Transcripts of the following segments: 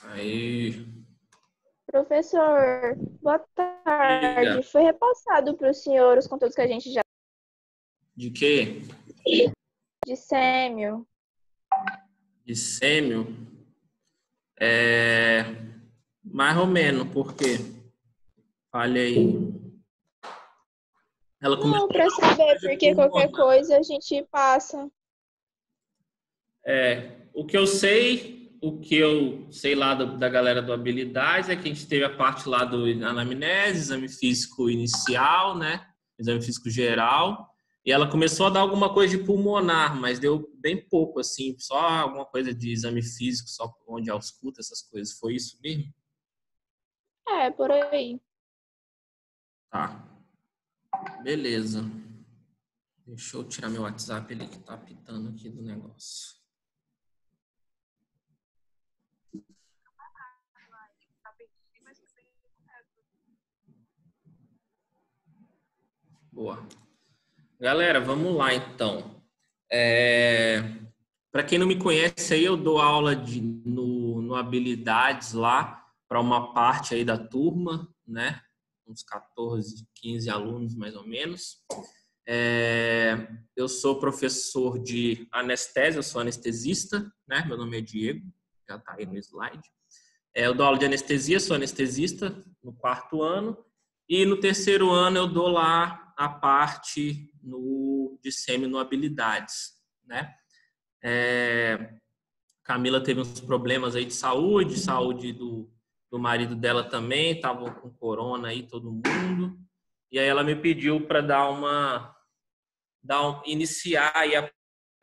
Aí, Professor, boa diga. tarde. Foi repassado para o senhor os conteúdos que a gente já De quê? dissemos. Dissêmio? Mais ou menos, por quê? Fale aí. Ela Não, começou para saber, de porque qualquer pulmonar. coisa a gente passa. O que eu sei lá da galera do Habilidades é que a gente teve a parte lá do anamnese, exame físico inicial, né? Exame físico geral. E ela começou a dar alguma coisa de pulmonar, mas deu bem pouco, assim, só alguma coisa de exame físico, só onde ausculta essas coisas. Foi isso mesmo? É, por aí. Tá, beleza. Deixa eu tirar meu WhatsApp ali que tá apitando aqui do negócio. Boa. Galera, vamos lá então. Para quem não me conhece, aí eu dou aula no Habilidades lá para uma parte aí da turma, né? Uns 14, 15 alunos mais ou menos. Eu sou professor de anestesia, eu sou anestesista, né? Meu nome é Diego, já está aí no slide. Eu dou aula de anestesia, sou anestesista no 4º ano. E no 3º ano eu dou lá a parte de semi-habilidades, né? Camila teve uns problemas aí de saúde do marido dela também, estavam com corona aí todo mundo. E aí ela me pediu para iniciar aí a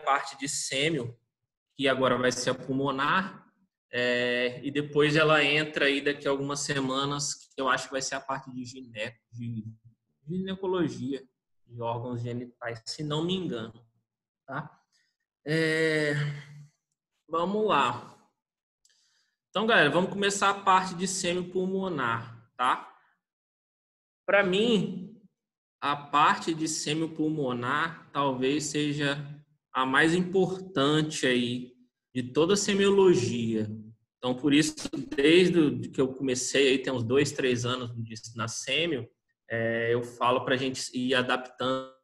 parte de sêmio, que agora vai ser a pulmonar, e depois ela entra aí daqui a algumas semanas, que eu acho que vai ser a parte de ginecologia, de órgãos genitais, se não me engano, tá? Vamos lá. Então, galera, vamos começar a parte de semi-pulmonar, tá? Para mim, a parte de semi-pulmonar talvez seja a mais importante aí de toda a semiologia. Então, por isso, desde que eu comecei, aí tem uns 2, 3 anos na sêmio, eu falo para a gente ir adaptando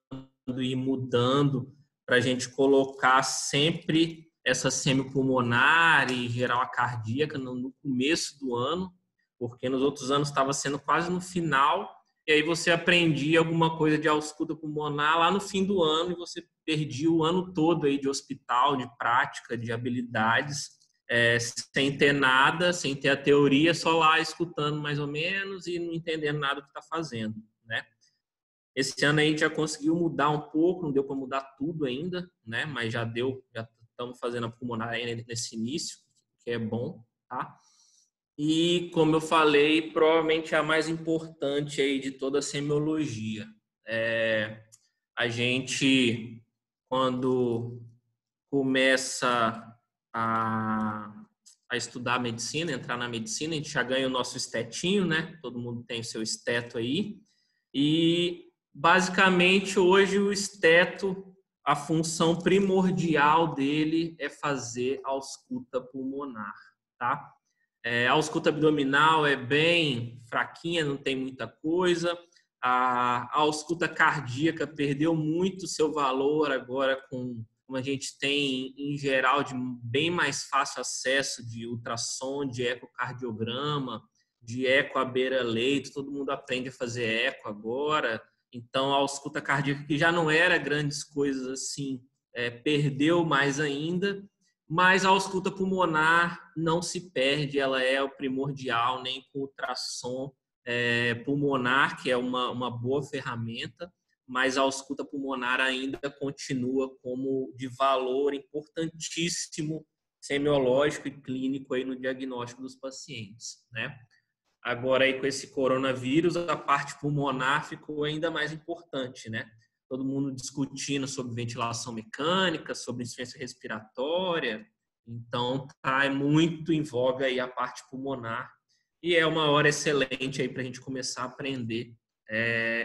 e mudando, para a gente colocar sempre essa semipulmonar e geral a cardíaca no começo do ano, porque nos outros anos estava sendo quase no final, e aí você aprendia alguma coisa de ausculta pulmonar lá no fim do ano e você perdia o ano todo aí de hospital, de prática, de habilidades, sem ter nada, sem ter a teoria, só lá escutando mais ou menos e não entendendo nada do que está fazendo, né? Esse ano a gente já conseguiu mudar um pouco, não deu para mudar tudo ainda, né? Mas já estamos fazendo a pulmonar nesse início, que é bom, tá? E, como eu falei, provavelmente é a mais importante aí de toda a semiologia. A gente, quando começa a estudar medicina, entrar na medicina, a gente já ganha o nosso estetinho, né? Todo mundo tem o seu esteto aí. E, basicamente, hoje o esteto, a função primordial dele é fazer a ausculta pulmonar, tá? A ausculta abdominal é bem fraquinha, não tem muita coisa. A ausculta cardíaca perdeu muito seu valor agora como a gente tem, em geral, de bem mais fácil acesso de ultrassom, de ecocardiograma, de eco à beira-leito, todo mundo aprende a fazer eco agora. Então, a ausculta cardíaca, que já não era grandes coisas assim, perdeu mais ainda. Mas a ausculta pulmonar não se perde, ela é o primordial, nem com ultrassom pulmonar, que é uma boa ferramenta, mas a ausculta pulmonar ainda continua como de valor importantíssimo semiológico e clínico aí no diagnóstico dos pacientes, né? Agora aí com esse coronavírus, a parte pulmonar ficou ainda mais importante, né? Todo mundo discutindo sobre ventilação mecânica, sobre insuficiência respiratória. Então, tá muito em voga aí a parte pulmonar. E é uma hora excelente aí para a gente começar a aprender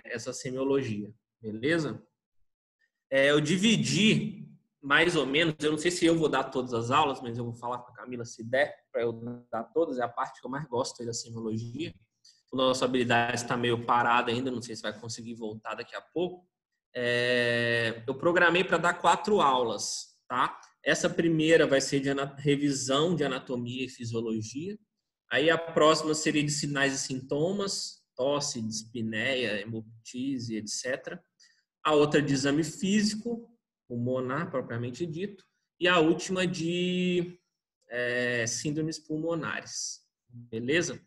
essa semiologia, beleza? Eu dividi mais ou menos, eu não sei se eu vou dar todas as aulas, mas eu vou falar com a Camila se der, para eu dar todas, é a parte que eu mais gosto aí da semiologia. A nossa habilidade está meio parada ainda, não sei se vai conseguir voltar daqui a pouco. Eu programei para dar 4 aulas, tá? Essa primeira vai ser de revisão de anatomia e fisiologia. Aí a próxima seria de sinais e sintomas, tosse, dispneia, hemoptise, etc. A outra de exame físico, pulmonar propriamente dito. E a última de síndromes pulmonares. Beleza?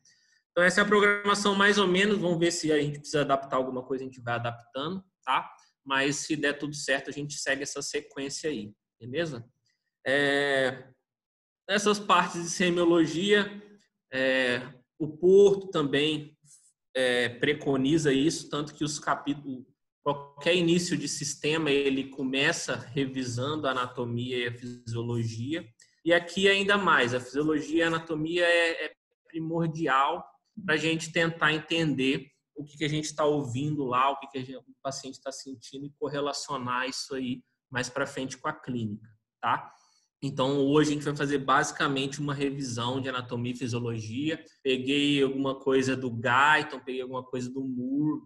Então essa é a programação mais ou menos. Vamos ver se a gente precisa adaptar alguma coisa, a gente vai adaptando, tá? Mas se der tudo certo, a gente segue essa sequência aí. Beleza? Essas partes de semiologia, o Porto também preconiza isso, tanto que os capítulos, qualquer início de sistema, ele começa revisando a anatomia e a fisiologia. E aqui ainda mais, a fisiologia e a anatomia é primordial para a gente tentar entender o que a gente está ouvindo lá, o que o paciente está sentindo e correlacionar isso aí mais para frente com a clínica, tá? Então, hoje a gente vai fazer basicamente uma revisão de anatomia e fisiologia. Peguei alguma coisa do Guyton, peguei alguma coisa do Moore,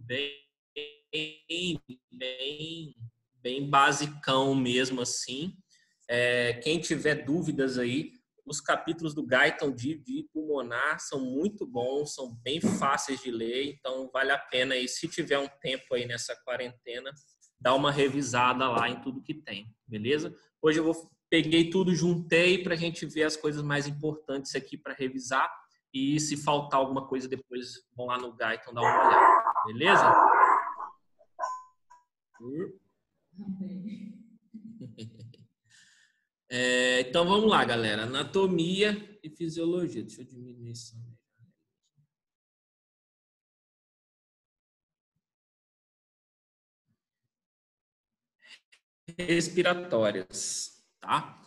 bem basicão mesmo assim. Quem tiver dúvidas aí, os capítulos do Guyton de pulmonar são muito bons, são bem fáceis de ler, então vale a pena aí, se tiver um tempo aí nessa quarentena, dar uma revisada lá em tudo que tem, beleza? Hoje eu peguei tudo, juntei para a gente ver as coisas mais importantes aqui para revisar e se faltar alguma coisa depois, vão lá no Guyton dar uma olhada, beleza? Então vamos lá, galera. Anatomia e fisiologia. Deixa eu diminuir isso. Respiratórias, tá?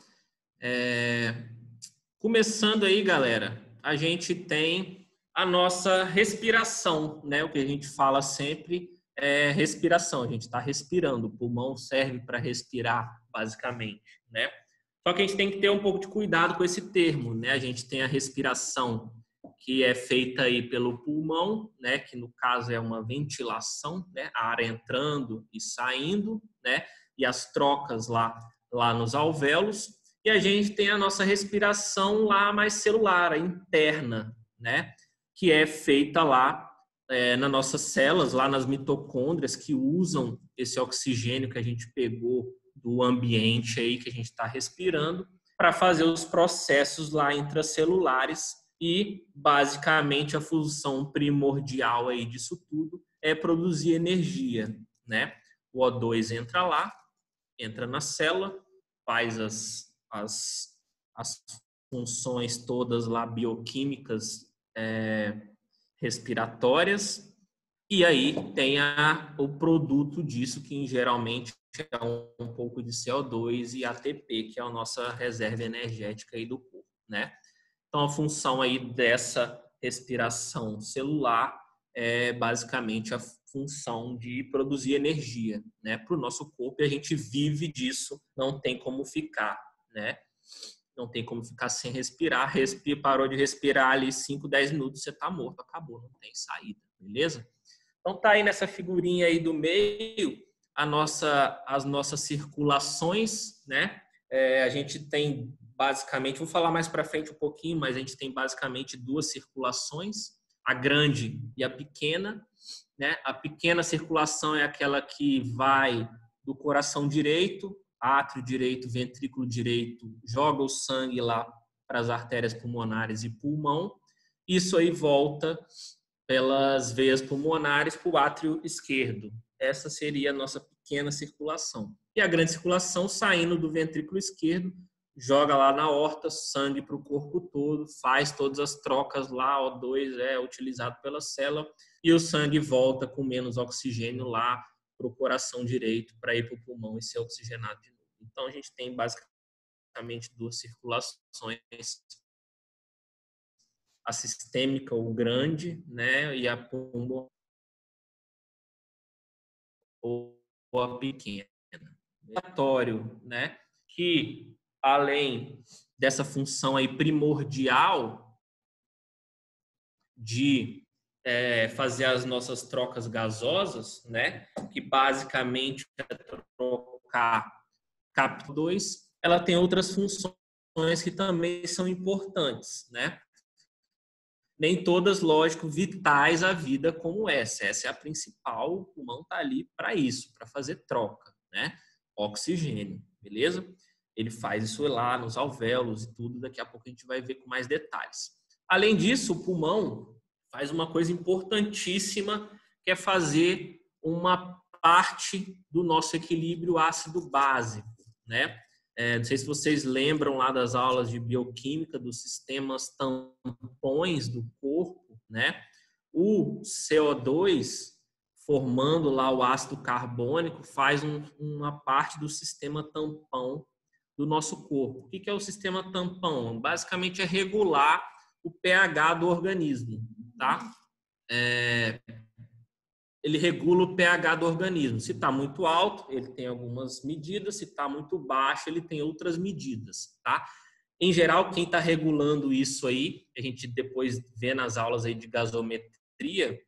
Começando aí, galera, a gente tem a nossa respiração, né? O que a gente fala sempre é respiração. A gente está respirando. O pulmão serve para respirar, basicamente, né? Só que a gente tem que ter um pouco de cuidado com esse termo, né? A gente tem a respiração que é feita aí pelo pulmão, né? Que no caso é uma ventilação, né? A ar entrando e saindo, né? E as trocas lá nos alvéolos. E a gente tem a nossa respiração lá mais celular, a interna, né? Que é feita lá nas nossas células, lá nas mitocôndrias, que usam esse oxigênio que a gente pegou do ambiente aí que a gente está respirando para fazer os processos lá intracelulares e basicamente a função primordial aí disso tudo é produzir energia, né? O O2 entra lá, entra na célula, faz as funções todas lá bioquímicas respiratórias e aí tem o produto disso que geralmente é um pouco de CO2 e ATP, que é a nossa reserva energética aí do corpo, né? Então a função aí dessa respiração celular é basicamente a função de produzir energia, né, para o nosso corpo, e a gente vive disso, não tem como ficar, né? Não tem como ficar sem respirar. Parou de respirar ali 5, 10 minutos, você está morto, acabou, não tem saída, beleza? Então tá aí nessa figurinha aí do meio as nossas circulações, né? A gente tem basicamente, vou falar mais para frente um pouquinho, mas a gente tem basicamente 2 circulações, a grande e a pequena, né? A pequena circulação é aquela que vai do coração direito, átrio direito, ventrículo direito, joga o sangue lá para as artérias pulmonares e pulmão. Isso aí volta pelas veias pulmonares para o átrio esquerdo. Essa seria a nossa pequena circulação. E a grande circulação, saindo do ventrículo esquerdo, joga lá na aorta, sangue para o corpo todo, faz todas as trocas lá, O2 é utilizado pela célula, e o sangue volta com menos oxigênio lá para o coração direito, para ir para o pulmão e ser oxigenado de novo. Então, a gente tem basicamente 2 circulações, a sistêmica, ou grande, né, e a pulmonar, ou a pequena. Respiratório, né, que, além dessa função aí primordial de fazer as nossas trocas gasosas, né, que basicamente é trocar CAP2, ela tem outras funções que também são importantes, né? Nem todas, lógico, vitais à vida como essa. Essa é a principal, o pulmão está ali para isso, para fazer troca, né? Oxigênio, beleza? Ele faz isso lá nos alvéolos e tudo, daqui a pouco a gente vai ver com mais detalhes. Além disso, o pulmão faz uma coisa importantíssima, que é fazer uma parte do nosso equilíbrio ácido-básico, né? Não sei se vocês lembram lá das aulas de bioquímica dos sistemas tampões do corpo, né? O CO2, formando lá o ácido carbônico, faz uma parte do sistema tampão do nosso corpo. O que é o sistema tampão? Basicamente é regular o pH do organismo, tá? Ele regula o pH do organismo. Se está muito alto, ele tem algumas medidas. Se está muito baixo, ele tem outras medidas, tá? Em geral, quem está regulando isso aí, a gente depois vê nas aulas aí de gasometria,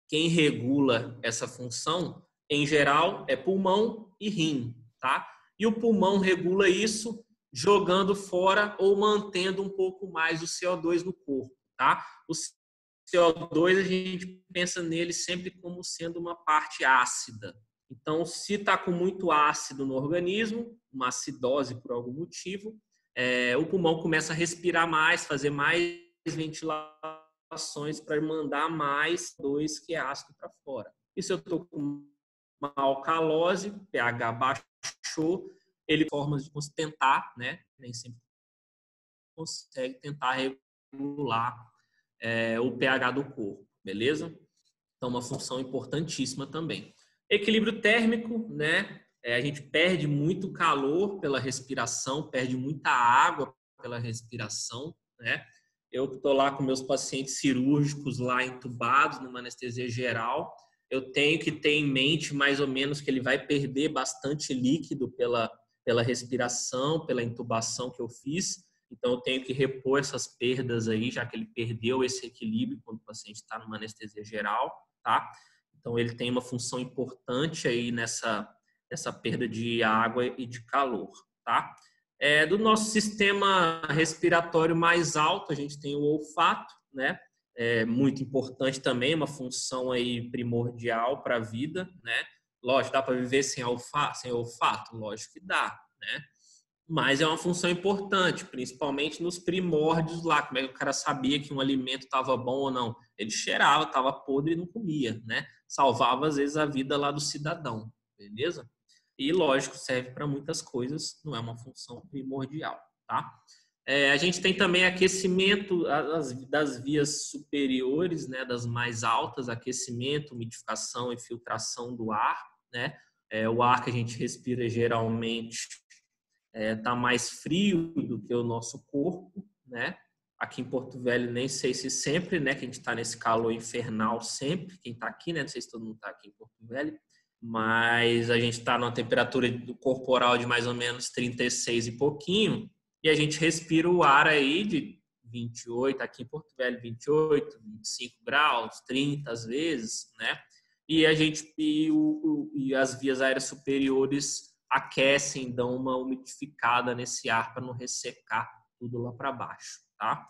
quem regula essa função, em geral, é pulmão e rim, tá? E o pulmão regula isso jogando fora ou mantendo um pouco mais o CO2 no corpo, tá? O CO2, a gente pensa nele sempre como sendo uma parte ácida. Então, se está com muito ácido no organismo, uma acidose por algum motivo, o pulmão começa a respirar mais, fazer mais ventilações para mandar mais CO2 que é ácido para fora. E se eu estou com uma alcalose, pH baixou, ele tem formas de tentar, né? Nem sempre consegue tentar regular o pH do corpo, beleza? Então, uma função importantíssima também. Equilíbrio térmico, né? A gente perde muito calor pela respiração, perde muita água pela respiração, né? Eu estou lá com meus pacientes cirúrgicos lá entubados numa anestesia geral, eu tenho que ter em mente mais ou menos que ele vai perder bastante líquido pela respiração, pela intubação que eu fiz. Então, eu tenho que repor essas perdas aí, já que ele perdeu esse equilíbrio quando o paciente está numa anestesia geral, tá? Então, ele tem uma função importante aí nessa perda de água e de calor, tá? Do nosso sistema respiratório mais alto, a gente tem o olfato, né? Muito importante também, uma função aí primordial para a vida, né? Lógico, dá para viver sem olfato? Lógico que dá, né? Mas é uma função importante, principalmente nos primórdios lá. Como é que o cara sabia que um alimento estava bom ou não? Ele cheirava, estava podre e não comia, né? Salvava, às vezes, a vida lá do cidadão, beleza? E, lógico, serve para muitas coisas, não é uma função primordial, tá? A gente tem também aquecimento das vias superiores, né? Das mais altas, aquecimento, umidificação e filtração do ar, né? O ar que a gente respira geralmente está mais frio do que o nosso corpo, né? Aqui em Porto Velho, nem sei se sempre, né? Que a gente está nesse calor infernal sempre. Quem está aqui, né? Não sei se todo mundo está aqui em Porto Velho, mas a gente está numa temperatura corporal de mais ou menos 36 e pouquinho, e a gente respira o ar aí de 28, aqui em Porto Velho, 28, 25 graus, 30 às vezes, né? E as vias aéreas superiores aquecem, dão uma umidificada nesse ar para não ressecar tudo lá para baixo, tá?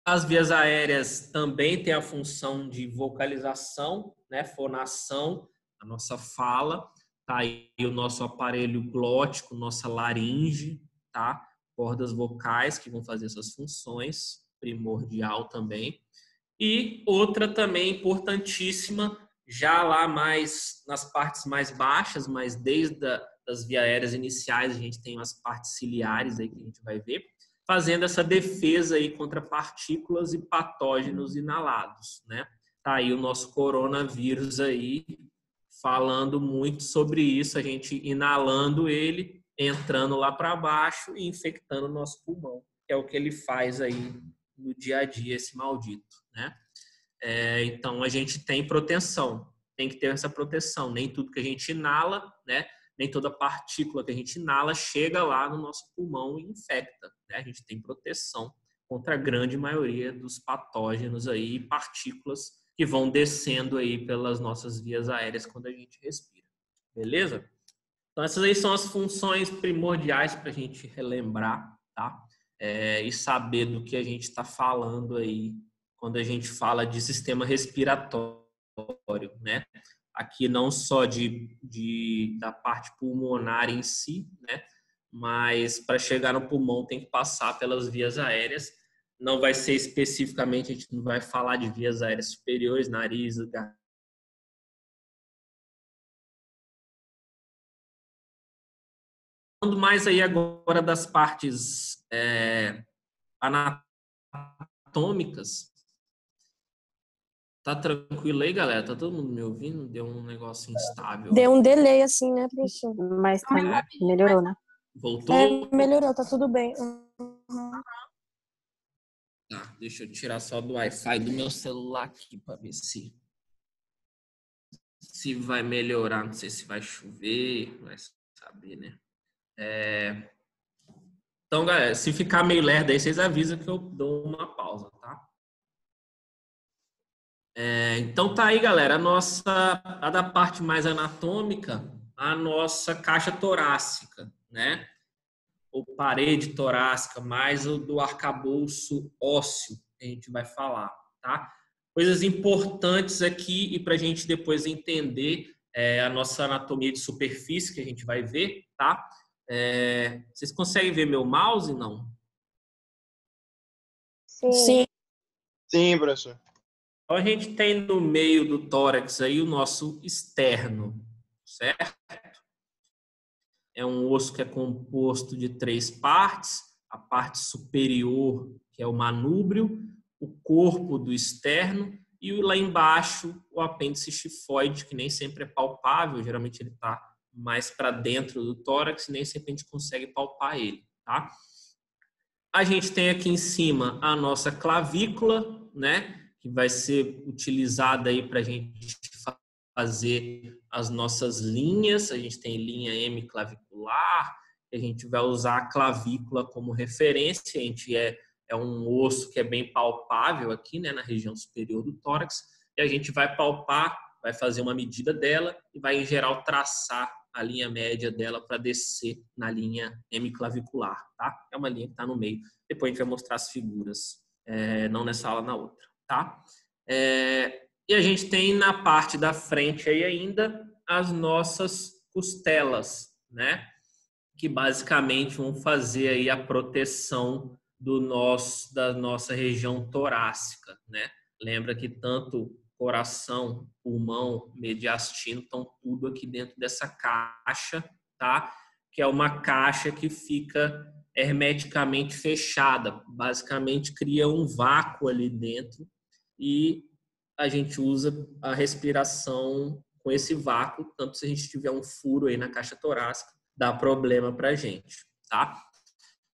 As vias aéreas também têm a função de vocalização, né? Fonação, a nossa fala, tá aí o nosso aparelho glótico, nossa laringe, tá? Cordas vocais que vão fazer essas funções, primordial também. E outra também importantíssima, já lá mais nas partes mais baixas, mas desde as vias aéreas iniciais a gente tem as partes ciliares aí que a gente vai ver, fazendo essa defesa aí contra partículas e patógenos inalados, né? Tá aí o nosso coronavírus aí falando muito sobre isso, a gente inalando ele, entrando lá para baixo e infectando o nosso pulmão, que é o que ele faz aí no dia a dia, esse maldito, né? Então, a gente tem proteção, tem que ter essa proteção. Nem tudo que a gente inala, né? nem toda partícula que a gente inala chega lá no nosso pulmão e infecta, né? A gente tem proteção contra a grande maioria dos patógenos aí, partículas que vão descendo aí pelas nossas vias aéreas quando a gente respira. Beleza? Então, essas aí são as funções primordiais para a gente relembrar, tá? E saber do que a gente está falando aí quando a gente fala de sistema respiratório, né? Aqui não só da parte pulmonar em si, né? Mas para chegar no pulmão tem que passar pelas vias aéreas. Não vai ser especificamente, a gente não vai falar de vias aéreas superiores, nariz, garganta. Falando mais aí agora das partes anatômicas. Tá tranquilo aí, galera? Tá todo mundo me ouvindo? Deu um negócio instável. Deu um delay assim, né, professor? Mas melhorou, né? Voltou? Melhorou, tá tudo bem. Tá, deixa eu tirar só do Wi-Fi do meu celular aqui para ver se vai melhorar. Não sei se vai chover, vai saber, né? Então, galera, se ficar meio lerdo aí, vocês avisam que eu dou uma pausa, tá? Então tá aí, galera, a da parte mais anatômica, a nossa caixa torácica, né? Ou parede torácica, mais o do arcabouço ósseo, que a gente vai falar, tá? Coisas importantes aqui e para a gente depois entender a nossa anatomia de superfície, que a gente vai ver, tá? Vocês conseguem ver meu mouse, não? Sim. Sim, professor. Então, a gente tem no meio do tórax aí o nosso externo, certo? É um osso que é composto de 3 partes. A parte superior, que é o manúbrio, o corpo do externo e lá embaixo o apêndice xifoide, que nem sempre é palpável, geralmente ele está mais para dentro do tórax e nem sempre a gente consegue palpar ele, tá? A gente tem aqui em cima a nossa clavícula, né? Que vai ser utilizada aí para a gente fazer as nossas linhas. A gente tem linha M clavicular, a gente vai usar a clavícula como referência. A gente é um osso que é bem palpável aqui, né, na região superior do tórax, e a gente vai palpar, vai fazer uma medida dela e vai, em geral, traçar a linha média dela para descer na linha M clavicular, tá? É uma linha que está no meio. Depois a gente vai mostrar as figuras, não nessa aula, na outra, tá? E a gente tem na parte da frente aí ainda as nossas costelas, né? Que basicamente vão fazer aí a proteção da nossa região torácica, né? Lembra que tanto coração, pulmão, mediastino estão tudo aqui dentro dessa caixa, tá? Que é uma caixa que fica hermeticamente fechada, basicamente cria um vácuo ali dentro e a gente usa a respiração com esse vácuo, tanto se a gente tiver um furo aí na caixa torácica, dá problema pra gente, tá?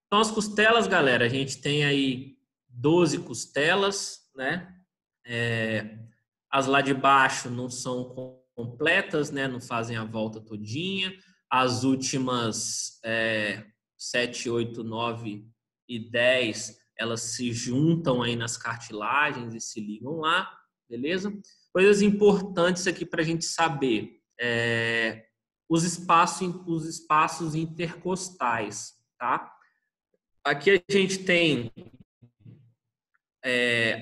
Então, as costelas, galera, a gente tem aí 12 costelas, né? As lá de baixo não são completas, né? Não fazem a volta todinha. As últimas 7, 8, 9 e 10, elas se juntam aí nas cartilagens e se ligam lá, beleza? Coisas importantes aqui para a gente saber. Os espaços intercostais, tá? Aqui a gente tem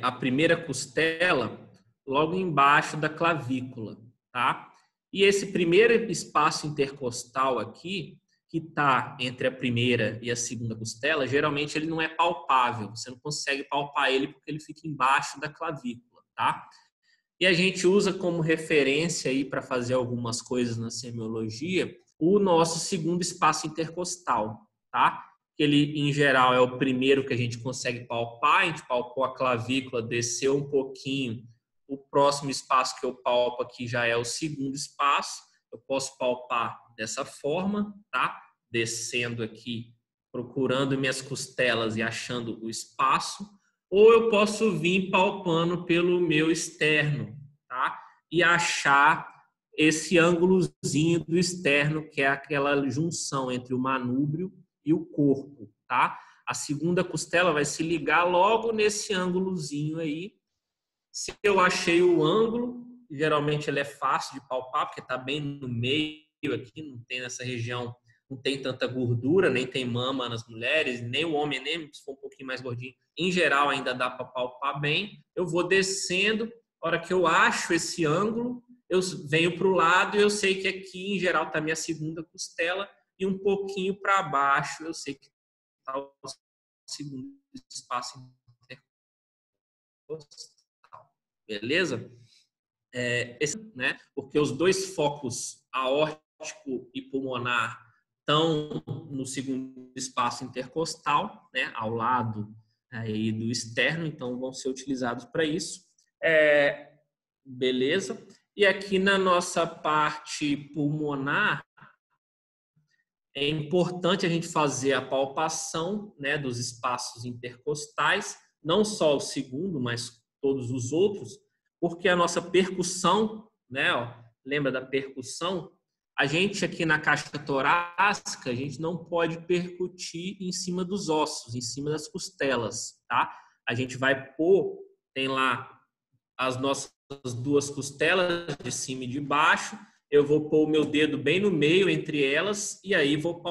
a primeira costela logo embaixo da clavícula, tá? E esse primeiro espaço intercostal aqui, que está entre a primeira e a segunda costela, geralmente ele não é palpável, você não consegue palpar ele porque ele fica embaixo da clavícula, tá? E a gente usa como referência aí para fazer algumas coisas na semiologia o nosso segundo espaço intercostal, tá? Ele, em geral, é o primeiro que a gente consegue palpar. A gente palpou a clavícula, desceu um pouquinho. O próximo espaço que eu palpo aqui já é o segundo espaço. Eu posso palpar dessa forma, tá? Descendo aqui, procurando minhas costelas e achando o espaço. Ou eu posso vir palpando pelo meu externo, tá? E achar esse ângulozinho do externo, que é aquela junção entre o manúbrio e o corpo, tá? A segunda costela vai se ligar logo nesse ângulozinho aí. Se eu achei o ângulo, geralmente ele é fácil de palpar, porque está bem no meio aqui, não tem nessa região, não tem tanta gordura, nem tem mama nas mulheres, nem o homem, nem se for um pouquinho mais gordinho. Em geral, ainda dá para palpar bem. Eu vou descendo, a hora que eu acho esse ângulo, eu venho para o lado e eu sei que aqui, em geral, está a minha segunda costela, e um pouquinho para baixo, eu sei que está o segundo espaço intercostal. Beleza? Né? Porque os dois focos, aórtico e pulmonar, estão no segundo espaço intercostal, né? Ao lado aí do externo, então vão ser utilizados para isso. Beleza? E aqui na nossa parte pulmonar, é importante a gente fazer a palpação, né, dos espaços intercostais, não só o segundo, mas todos os outros, porque a nossa percussão, né, ó, lembra da percussão? A gente aqui na caixa torácica, a gente não pode percutir em cima dos ossos, em cima das costelas, tá? A gente vai pôr, tem lá as nossas duas costelas de cima e de baixo, eu vou pôr o meu dedo bem no meio entre elas e aí vou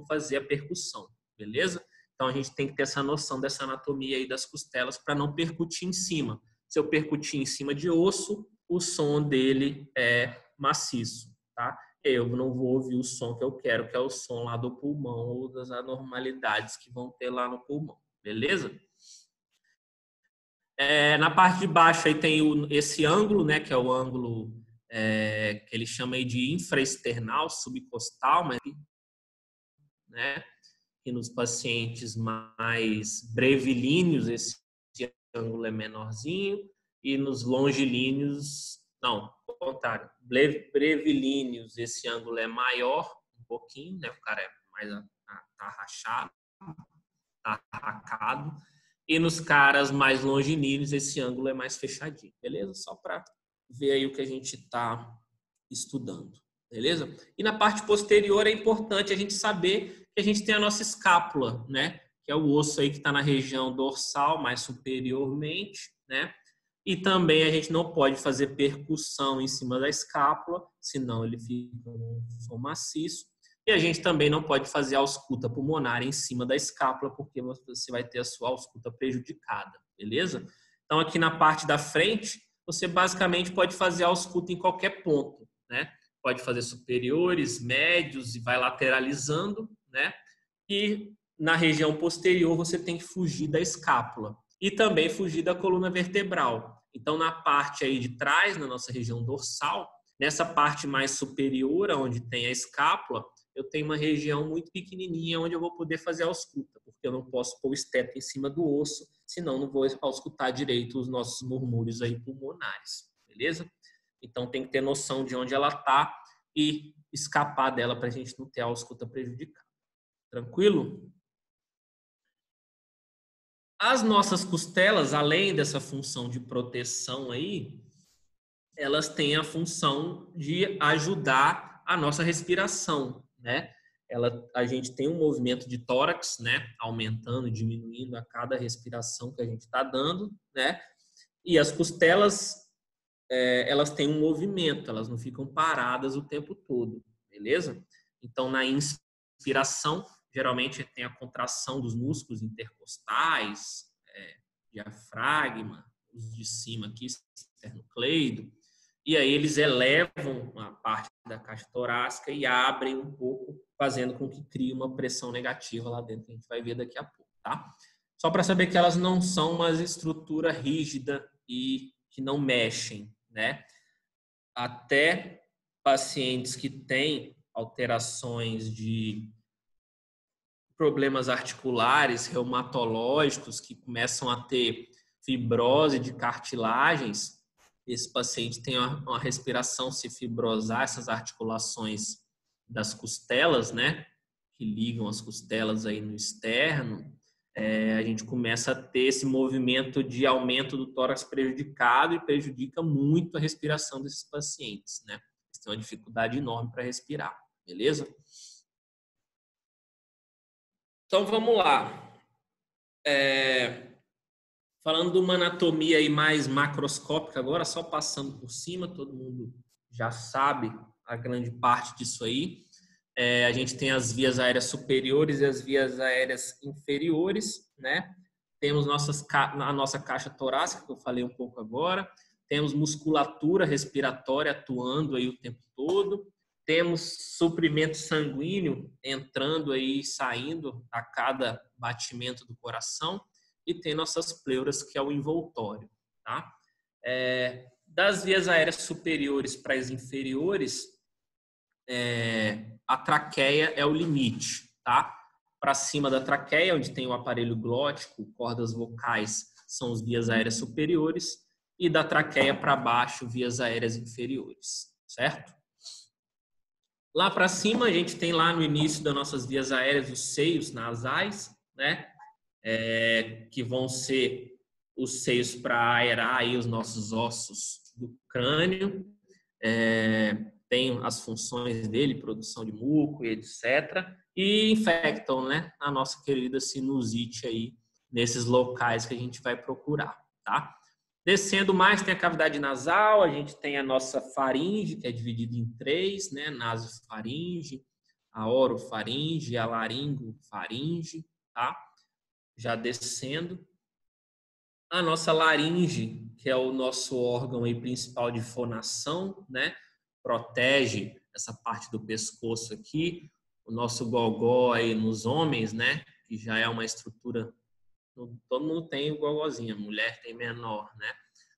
fazer a percussão, beleza? Então a gente tem que ter essa noção dessa anatomia aí das costelas para não percutir em cima. Se eu percutir em cima de osso, o som dele é maciço, tá? Eu não vou ouvir o som que eu quero, que é o som lá do pulmão ou das anormalidades que vão ter lá no pulmão, beleza? Na parte de baixo aí tem esse ângulo, né, que é o ângulo que ele chama aí de infraesternal, subcostal, mas, né, que nos pacientes mais brevilíneos esse ângulo é menorzinho e nos longilíneos, não, ao contrário, brevilíneos esse ângulo é maior um pouquinho, né, o cara é mais atarrachado, atarracado, e nos caras mais longilíneos esse ângulo é mais fechadinho, beleza? Só para ver aí o que a gente está estudando, beleza? E na parte posterior é importante a gente saber que a gente tem a nossa escápula, né? Que é o osso aí que está na região dorsal, mais superiormente, né? E também a gente não pode fazer percussão em cima da escápula, senão ele fica um som maciço. E a gente também não pode fazer a ausculta pulmonar em cima da escápula, porque você vai ter a sua ausculta prejudicada, beleza? Então aqui na parte da frente, você basicamente pode fazer a ausculta em qualquer ponto, né? Pode fazer superiores, médios e vai lateralizando, né? E na região posterior você tem que fugir da escápula e também fugir da coluna vertebral. Então na parte aí de trás, na nossa região dorsal, nessa parte mais superior, onde tem a escápula, eu tenho uma região muito pequenininha onde eu vou poder fazer a ausculta, porque eu não posso pôr o esteto em cima do osso, senão não vou auscultar direito os nossos murmúrios aí pulmonares, beleza? Então tem que ter noção de onde ela está e escapar dela para a gente não ter a ausculta prejudicada. Tranquilo? As nossas costelas, além dessa função de proteção aí, elas têm a função de ajudar a nossa respiração, né? A gente tem um movimento de tórax, né? Aumentando e diminuindo a cada respiração que a gente está dando, né? E as costelas, elas têm um movimento, elas não ficam paradas o tempo todo, beleza? Então, na inspiração, geralmente tem a contração dos músculos intercostais, diafragma, os de cima aqui, esternocleido, e aí eles elevam a parte da caixa torácica e abrem um pouco, fazendo com que crie uma pressão negativa lá dentro, que a gente vai ver daqui a pouco, tá? Só para saber que elas não são uma estrutura rígida e que não mexem, né? Até pacientes que têm alterações de problemas articulares, reumatológicos, que começam a ter fibrose de cartilagens, esse paciente tem uma respiração, se fibrosar essas articulações das costelas, né, que ligam as costelas aí no externo, a gente começa a ter esse movimento de aumento do tórax prejudicado e prejudica muito a respiração desses pacientes, né? Eles têm tem uma dificuldade enorme para respirar, beleza? Então, vamos lá. Falando de uma anatomia aí mais macroscópica agora, só passando por cima, todo mundo já sabe a grande parte disso aí. A gente tem as vias aéreas superiores e as vias aéreas inferiores, né? Temos a nossa caixa torácica, que eu falei um pouco agora. Temos musculatura respiratória atuando aí o tempo todo. Temos suprimento sanguíneo entrando aí e saindo a cada batimento do coração. E tem nossas pleuras, que é o envoltório, tá? Das vias aéreas superiores para as inferiores, a traqueia é o limite, tá? Para cima da traqueia, onde tem o aparelho glótico, cordas vocais, são as vias aéreas superiores, e da traqueia para baixo, vias aéreas inferiores, certo? Lá para cima, a gente tem lá no início das nossas vias aéreas os seios nasais, né? Que vão ser os seios para aerar aí os nossos ossos do crânio. Tem as funções dele, produção de muco e etc. E infectam, né, a nossa querida sinusite aí, nesses locais que a gente vai procurar, tá? Descendo mais, tem a cavidade nasal, a gente tem a nossa faringe, que é dividida em 3, né? Nasofaringe, a orofaringe, a laringofaringe, tá? Já descendo. A nossa laringe, que é o nosso órgão aí principal de fonação, né? Protege essa parte do pescoço aqui. O nosso gogó aí nos homens, né? Que já é uma estrutura... Todo mundo tem o gogózinho, a mulher tem menor, né?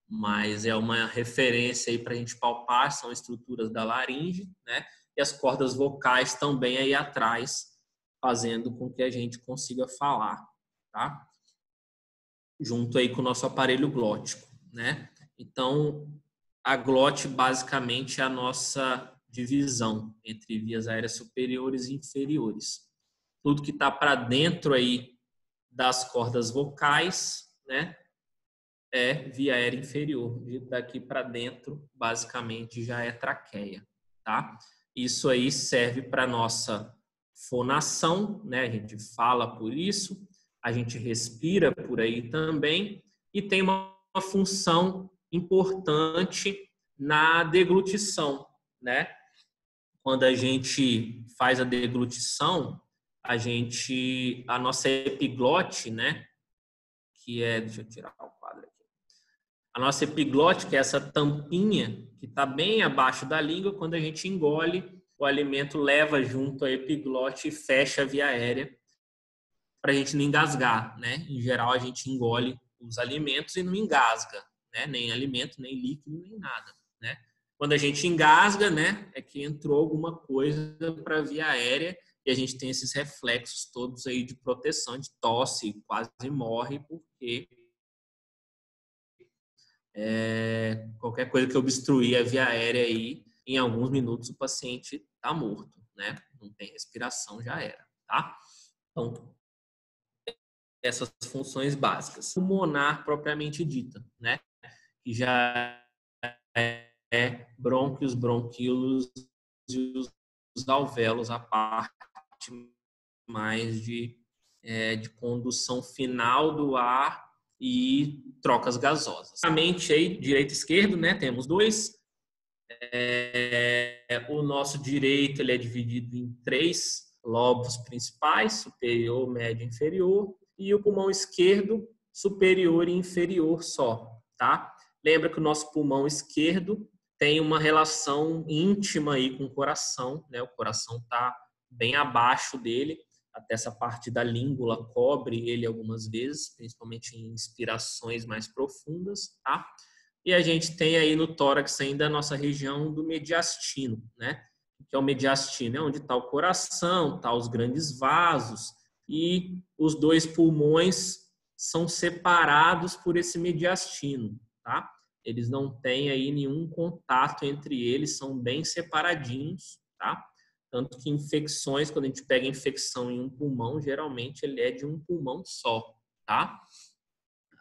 Mas é uma referência aí para a gente palpar, são estruturas da laringe, né? E as cordas vocais também aí atrás, fazendo com que a gente consiga falar, tá? Junto aí com o nosso aparelho glótico, né? Então, a glote basicamente é a nossa divisão entre vias aéreas superiores e inferiores. Tudo que está para dentro aí das cordas vocais, né? É via aérea inferior. Daqui para dentro, basicamente, já é traqueia, tá? Isso aí serve para nossa fonação, né? A gente fala por isso, a gente respira por aí também e tem uma função importante na deglutição, né? Quando a gente faz a deglutição, a nossa epiglote, né? Que é, deixa eu tirar o quadro aqui. A nossa epiglote, que é essa tampinha que está bem abaixo da língua, quando a gente engole, o alimento leva junto a epiglote e fecha a via aérea para a gente não engasgar, né? Em geral, a gente engole os alimentos e não engasga, né? Nem alimento, nem líquido, nem nada, né? Quando a gente engasga, né? É que entrou alguma coisa para a via aérea e a gente tem esses reflexos todos aí de proteção, de tosse, quase morre porque qualquer coisa que obstruir a via aérea aí, em alguns minutos o paciente está morto, né? Não tem respiração, já era, tá? Então, essas funções básicas. Pulmonar propriamente dita, né? Que já é brônquios, bronquíolos e os alvéolos, a parte mais de condução final do ar e trocas gasosas. Basicamente, aí, direito e esquerdo, né? Temos dois. O nosso direito ele é dividido em 3 lobos principais, superior, médio e inferior, e o pulmão esquerdo, superior e inferior só, tá? Lembra que o nosso pulmão esquerdo tem uma relação íntima aí com o coração, né? O coração está bem abaixo dele, até essa parte da língula cobre ele algumas vezes, principalmente em inspirações mais profundas, tá? E a gente tem aí no tórax ainda a nossa região do mediastino, né? Que é o mediastino, é onde está o coração, tá os grandes vasos, e os 2 pulmões são separados por esse mediastino, tá? Eles não têm aí nenhum contato entre eles, são bem separadinhos, tá? Tanto que infecções, quando a gente pega infecção em um pulmão, geralmente ele é de um pulmão só, tá?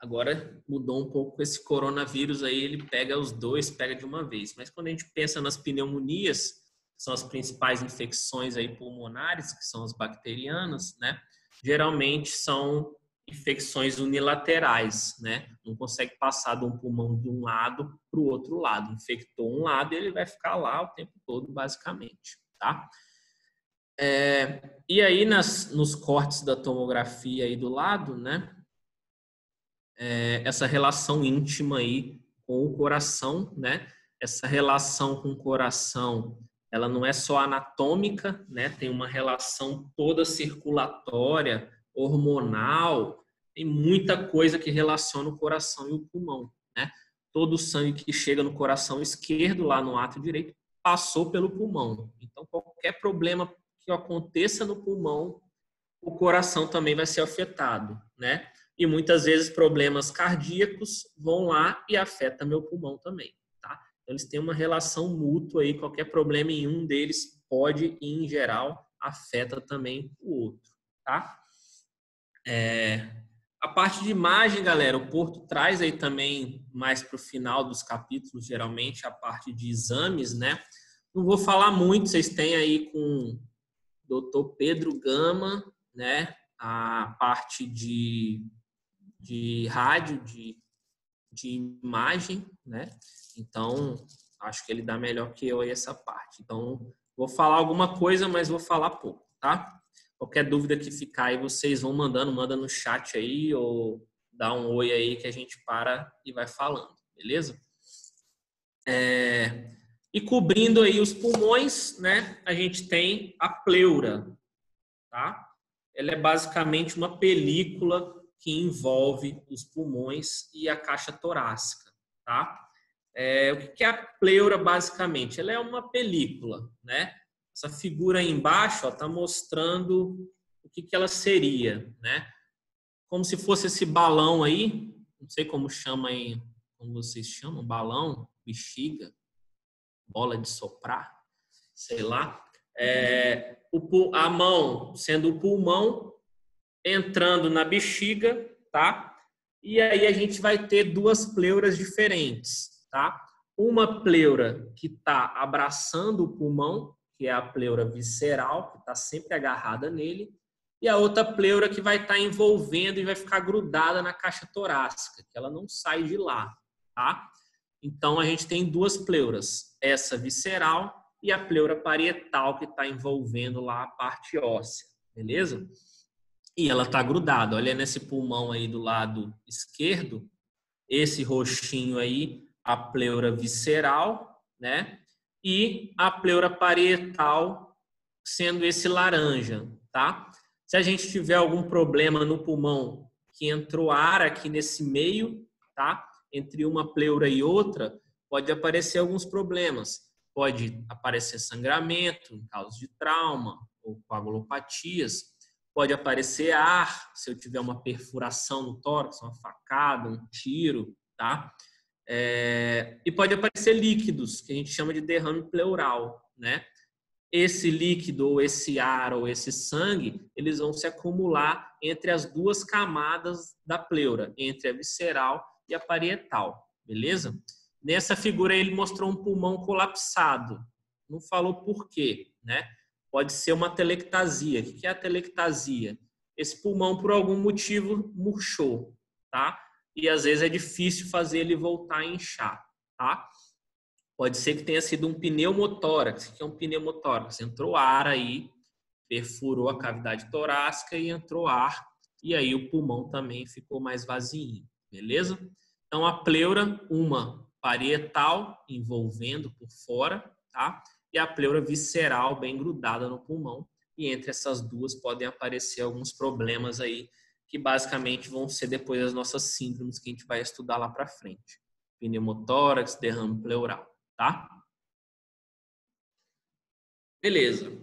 Agora mudou um pouco esse coronavírus aí, ele pega os dois, pega de uma vez. Mas quando a gente pensa nas pneumonias, que são as principais infecções aí pulmonares, que são as bacterianas, né? Geralmente são infecções unilaterais, né? Não consegue passar de um pulmão de um lado para o outro lado. Infectou um lado, ele vai ficar lá o tempo todo, basicamente, tá? E aí, nos cortes da tomografia aí do lado, né? Essa relação íntima aí com o coração, né? Essa relação com o coração, ela não é só anatômica, né? Tem uma relação toda circulatória, hormonal, tem muita coisa que relaciona o coração e o pulmão, né? Todo o sangue que chega no coração esquerdo, lá no átrio direito, passou pelo pulmão. Então, qualquer problema que aconteça no pulmão, o coração também vai ser afetado, né? E muitas vezes problemas cardíacos vão lá e afetam meu pulmão também, tá? Então, eles têm uma relação mútua aí, qualquer problema em um deles pode, e em geral, afeta também o outro, tá? A parte de imagem, galera, o Porto traz aí também, mais para o final dos capítulos, geralmente, a parte de exames, né? Não vou falar muito, vocês têm aí com o Dr. Pedro Gama, né? A parte de rádio, de imagem, né? Então, acho que ele dá melhor que eu aí essa parte. Então, vou falar alguma coisa, mas vou falar pouco, tá? Qualquer dúvida que ficar aí, vocês vão manda no chat aí ou dá um oi aí que a gente para e vai falando, beleza? E cobrindo aí os pulmões, né? A gente tem a pleura, tá? Ela é basicamente uma película que envolve os pulmões e a caixa torácica, tá? O que é a pleura, basicamente? Ela é uma película, né? Essa figura aí embaixo está mostrando o que ela seria, né? Como se fosse esse balão aí, não sei como chama aí, como vocês chamam, balão, bexiga, bola de soprar, sei lá. A mão sendo o pulmão, entrando na bexiga, tá? E aí a gente vai ter duas pleuras diferentes, tá? Uma pleura que está abraçando o pulmão, que é a pleura visceral, que está sempre agarrada nele, e a outra pleura que vai estar envolvendo e vai ficar grudada na caixa torácica, que ela não sai de lá, tá? Então a gente tem duas pleuras, essa visceral e a pleura parietal, que está envolvendo lá a parte óssea, beleza? E ela está grudada. Olha nesse pulmão aí do lado esquerdo, esse roxinho aí, a pleura visceral, né? E a pleura parietal sendo esse laranja, tá? Se a gente tiver algum problema no pulmão que entrou ar aqui nesse meio, tá? Entre uma pleura e outra, pode aparecer alguns problemas. Pode aparecer sangramento em caso de trauma ou coagulopatias. Pode aparecer ar, se eu tiver uma perfuração no tórax, uma facada, um tiro, tá? E pode aparecer líquidos, que a gente chama de derrame pleural, né? Esse líquido, ou esse ar, ou esse sangue, eles vão se acumular entre as duas camadas da pleura, entre a visceral e a parietal, beleza? Nessa figura ele mostrou um pulmão colapsado. Não falou por quê, né? Pode ser uma telectasia. O que é a telectasia? Esse pulmão, por algum motivo, murchou, tá? E às vezes é difícil fazer ele voltar a inchar, tá? Pode ser que tenha sido um pneumotórax. O que é um pneumotórax? Entrou ar aí, perfurou a cavidade torácica e entrou ar. E aí o pulmão também ficou mais vazio, beleza? Então a pleura, uma parietal, envolvendo por fora, tá? E a pleura visceral bem grudada no pulmão. E entre essas duas podem aparecer alguns problemas aí, que basicamente vão ser depois as nossas síndromes que a gente vai estudar lá para frente. Pneumotórax, derrame pleural, tá? Beleza.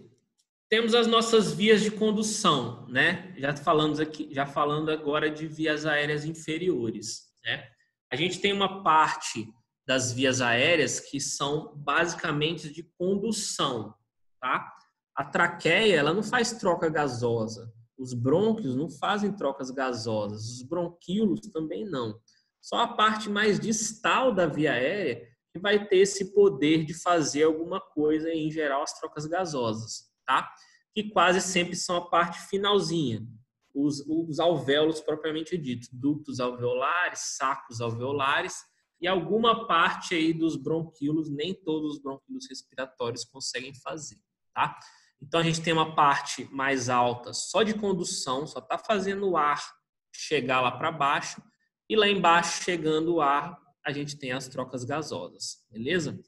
Temos as nossas vias de condução, né? Já falando agora de vias aéreas inferiores, né? A gente tem uma parte das vias aéreas que são basicamente de condução, tá? A traqueia, ela não faz troca gasosa. Os brônquios não fazem trocas gasosas, os bronquíolos também não. Só a parte mais distal da via aérea que vai ter esse poder de fazer alguma coisa, em geral, as trocas gasosas, tá? Que quase sempre são a parte finalzinha, os alvéolos propriamente ditos, ductos alveolares, sacos alveolares e alguma parte aí dos bronquíolos, nem todos os bronquíolos respiratórios conseguem fazer, tá? Então a gente tem uma parte mais alta só de condução, só está fazendo o ar chegar lá para baixo, e lá embaixo, chegando o ar, a gente tem as trocas gasosas, beleza?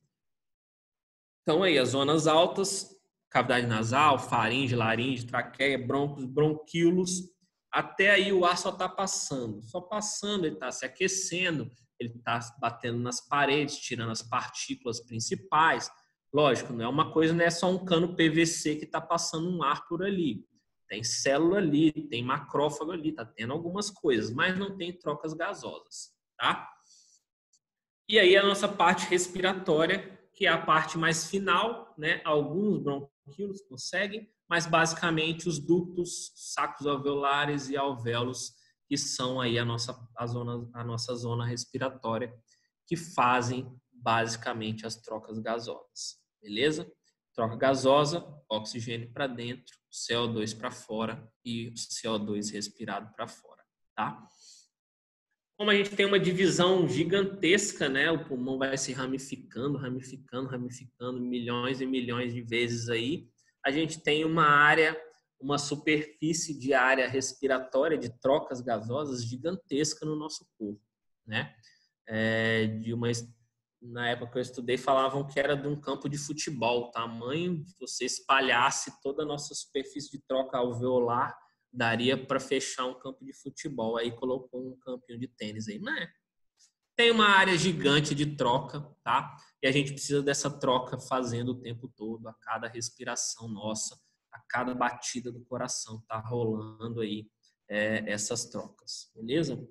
Então aí, as zonas altas, cavidade nasal, faringe, laringe, traqueia, brônquios, bronquíolos, até aí o ar só está passando. Só passando, ele está se aquecendo, ele está batendo nas paredes, tirando as partículas principais. Lógico, não é uma coisa, não é só um cano PVC que está passando um ar por ali. Tem célula ali, tem macrófago ali, tá tendo algumas coisas, mas não tem trocas gasosas, tá? E aí a nossa parte respiratória, que é a parte mais final, né? Alguns bronquíolos conseguem, mas basicamente os ductos, sacos alveolares e alvéolos, que são aí a nossa zona respiratória, que fazem basicamente as trocas gasosas, beleza? Troca gasosa, oxigênio para dentro, CO2 para fora e CO2 respirado para fora, tá? Como a gente tem uma divisão gigantesca, né? O pulmão vai se ramificando milhões e milhões de vezes aí. A gente tem uma área, uma superfície de área respiratória de trocas gasosas gigantesca no nosso corpo, né? Na época que eu estudei, falavam que era de um campo de futebol. O tamanho, se você espalhasse toda a nossa superfície de troca alveolar, daria para fechar um campo de futebol. Aí colocou um campinho de tênis aí. Mas tem uma área gigante de troca, tá? E a gente precisa dessa troca fazendo o tempo todo, a cada respiração nossa, a cada batida do coração, tá rolando aí essas trocas, beleza?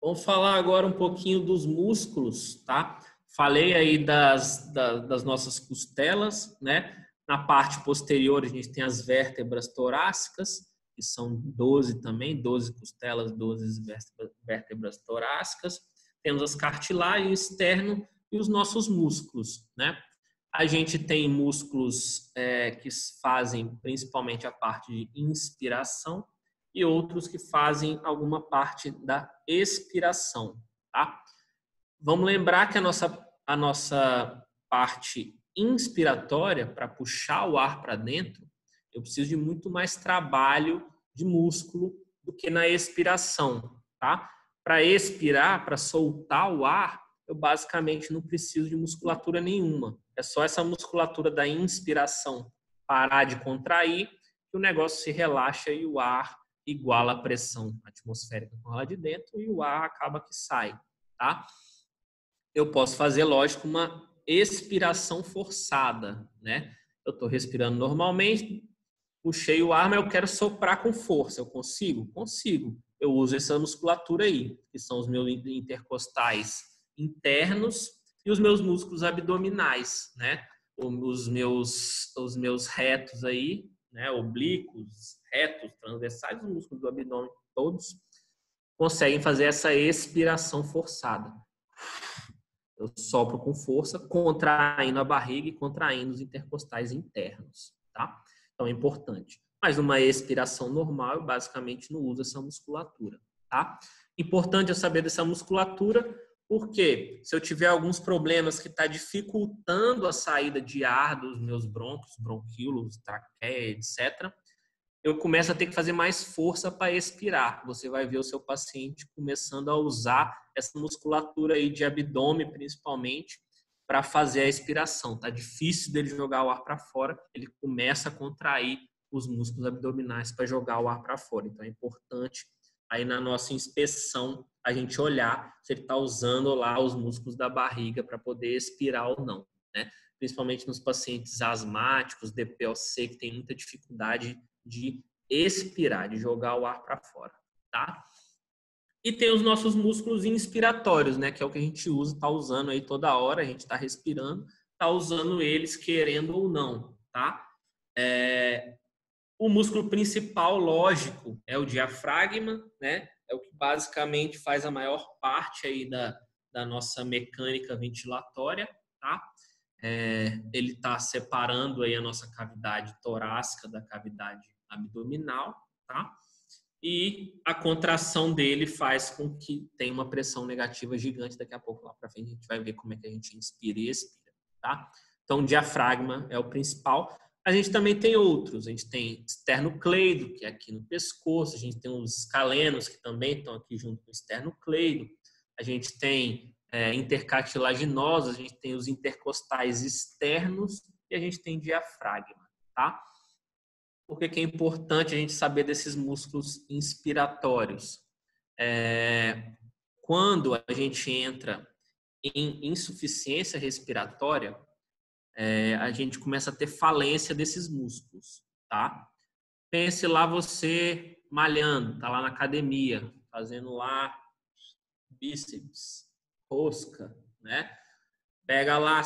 Vamos falar agora um pouquinho dos músculos, tá? Falei aí das nossas costelas, né? Na parte posterior a gente tem as vértebras torácicas, que são 12 também, 12 costelas, 12 vértebras torácicas. Temos as cartilagens externo e os nossos músculos, né? A gente tem músculos que fazem principalmente a parte de inspiração, e outros que fazem alguma parte da expiração, tá? Vamos lembrar que a nossa parte inspiratória, para puxar o ar para dentro, eu preciso de muito mais trabalho de músculo do que na expiração, tá? Para expirar, para soltar o ar, eu basicamente não preciso de musculatura nenhuma. É só essa musculatura da inspiração parar de contrair que o negócio se relaxa e o ar iguala a pressão atmosférica com lá de dentro e o ar acaba que sai, tá? Eu posso fazer, lógico, uma expiração forçada, né? Eu estou respirando normalmente, puxei o ar, mas eu quero soprar com força. Eu consigo? Consigo. Eu uso essa musculatura aí, que são os meus intercostais internos e os meus músculos abdominais, né? Os meus retos aí, né? Oblíquos, retos, transversais, os músculos do abdômen todos conseguem fazer essa expiração forçada. Eu sopro com força, contraindo a barriga e contraindo os intercostais internos, tá? Então é importante. Mas numa expiração normal, eu basicamente não uso essa musculatura, tá? Importante eu saber dessa musculatura, porque se eu tiver alguns problemas que está dificultando a saída de ar dos meus brônquios, bronquíolos, traqueia, etc., eu começo a ter que fazer mais força para expirar. Você vai ver o seu paciente começando a usar essa musculatura aí de abdômen, principalmente, para fazer a expiração. Tá difícil dele jogar o ar para fora, ele começa a contrair os músculos abdominais para jogar o ar para fora. Então é importante aí na nossa inspeção a gente olhar se ele está usando lá os músculos da barriga para poder expirar ou não, né? Principalmente nos pacientes asmáticos, DPOC, que tem muita dificuldade de expirar, de jogar o ar para fora, tá? E tem os nossos músculos inspiratórios, né? Que é o que a gente usa, está usando aí toda hora, a gente está respirando, está usando eles querendo ou não, tá? O músculo principal, lógico, é o diafragma, né? É o que basicamente faz a maior parte aí da nossa mecânica ventilatória, tá? Ele está separando aí a nossa cavidade torácica da cavidade abdominal, tá? E a contração dele faz com que tenha uma pressão negativa gigante. Daqui a pouco, lá para frente, a gente vai ver como é que a gente inspira e expira, tá? Então, o diafragma é o principal. A gente também tem outros. A gente tem esternocleido, que é aqui no pescoço. A gente tem os escalenos, que também estão aqui junto com o esternocleido. A gente tem intercartilaginosos, a gente tem os intercostais externos e a gente tem diafragma, tá? Por que é importante a gente saber desses músculos inspiratórios? Quando a gente entra em insuficiência respiratória, a gente começa a ter falência desses músculos, tá? Pense lá você malhando, tá lá na academia, fazendo lá bíceps, rosca, né? Pega lá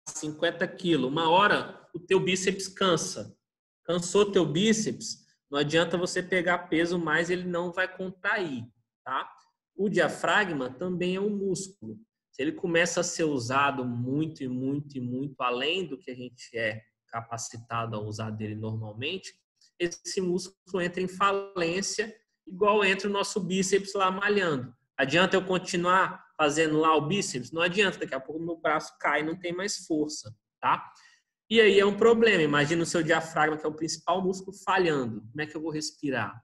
50 quilos, uma hora o teu bíceps cansa. Cansou teu bíceps, não adianta você pegar peso mais, ele não vai contrair, tá? O diafragma também é um músculo. Se ele começa a ser usado muito e muito e muito além do que a gente é capacitado a usar dele normalmente, esse músculo entra em falência, igual entra o nosso bíceps lá malhando. Adianta eu continuar fazendo lá o bíceps? Não adianta, daqui a pouco meu braço cai e não tem mais força, tá? E aí é um problema. Imagina o seu diafragma, que é o principal músculo, falhando. Como é que eu vou respirar?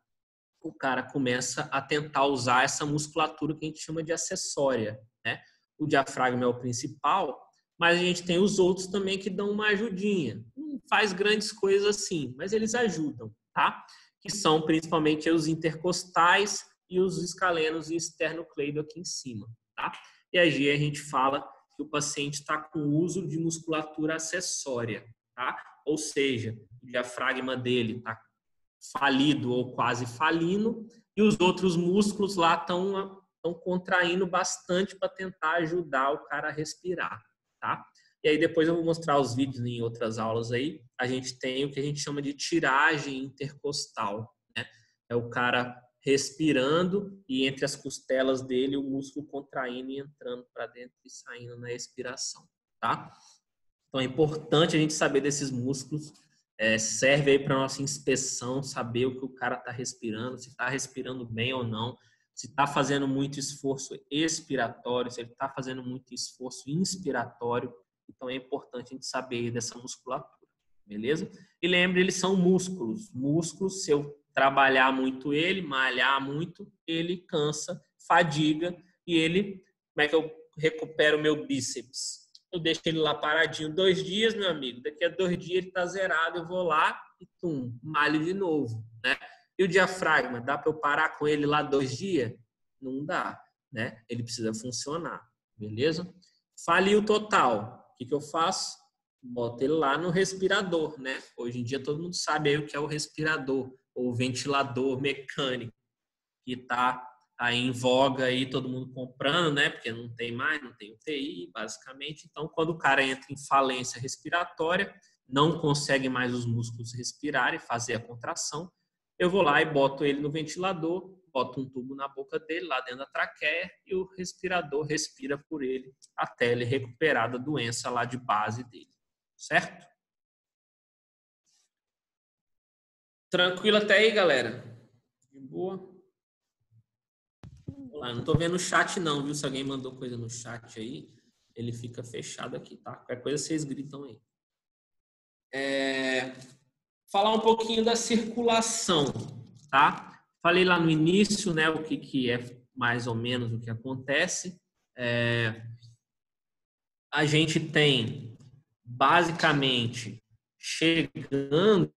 O cara começa a tentar usar essa musculatura que a gente chama de acessória, né? O diafragma é o principal, mas a gente tem os outros também que dão uma ajudinha. Não faz grandes coisas assim, mas eles ajudam, tá? Que são principalmente os intercostais e os escalenos e esternocleido aqui em cima, tá? E aí a gente fala que o paciente está com uso de musculatura acessória, tá? Ou seja, o diafragma dele está falido ou quase falindo e os outros músculos lá estão contraindo bastante para tentar ajudar o cara a respirar, tá? E aí depois eu vou mostrar os vídeos em outras aulas aí. A gente tem o que a gente chama de tiragem intercostal, né? É o cara respirando e entre as costelas dele o músculo contraindo e entrando para dentro e saindo na expiração, tá? Então é importante a gente saber desses músculos, serve aí para nossa inspeção, saber o que o cara está respirando, se está respirando bem ou não, se está fazendo muito esforço expiratório, se ele está fazendo muito esforço inspiratório. Então é importante a gente saber dessa musculatura, beleza? E lembre, eles são músculos. Músculos, se eu trabalhar muito ele, malhar muito, ele cansa, fadiga e ele, como é que eu recupero o meu bíceps? Eu deixo ele lá paradinho 2 dias, meu amigo, daqui a 2 dias ele tá zerado, eu vou lá e malho de novo, né? E o diafragma, dá para eu parar com ele lá 2 dias? Não dá, né? Ele precisa funcionar, beleza? Faliu total, o que eu faço? Boto ele lá no respirador, né? Hoje em dia todo mundo sabe aí o que é o respirador, ou ventilador mecânico, que está aí em voga, aí todo mundo comprando, né? Porque não tem mais, não tem UTI, basicamente. Então, quando o cara entra em falência respiratória, não consegue mais os músculos respirar e fazer a contração, eu vou lá e boto ele no ventilador, boto um tubo na boca dele, lá dentro da traqueia, e o respirador respira por ele até ele recuperar da doença lá de base dele. Certo? Tranquilo até aí, galera? De boa? Olá, não tô vendo o chat não, viu? Se alguém mandou coisa no chat aí, ele fica fechado aqui, tá? Qualquer coisa vocês gritam aí. Falar um pouquinho da circulação, tá? Falei lá no início, né, o que é mais ou menos o que acontece. A gente tem, basicamente, chegando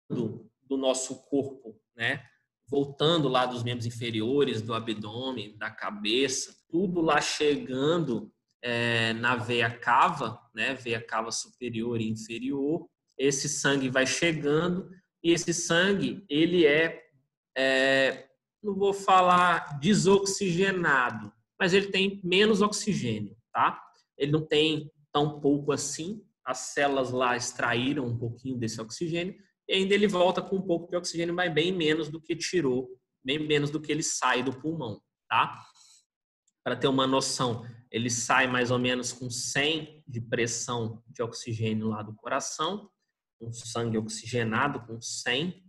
do nosso corpo, né? Voltando lá dos membros inferiores, do abdômen, da cabeça, tudo lá chegando na veia cava, né? Veia cava superior e inferior. Esse sangue vai chegando e esse sangue, ele não vou falar desoxigenado, mas ele tem menos oxigênio, tá? Ele não tem tão pouco assim, as células lá extraíram um pouquinho desse oxigênio e ainda ele volta com um pouco de oxigênio, mas bem menos do que tirou, bem menos do que ele sai do pulmão, tá? Para ter uma noção, ele sai mais ou menos com 100 de pressão de oxigênio lá do coração, um sangue oxigenado com 100,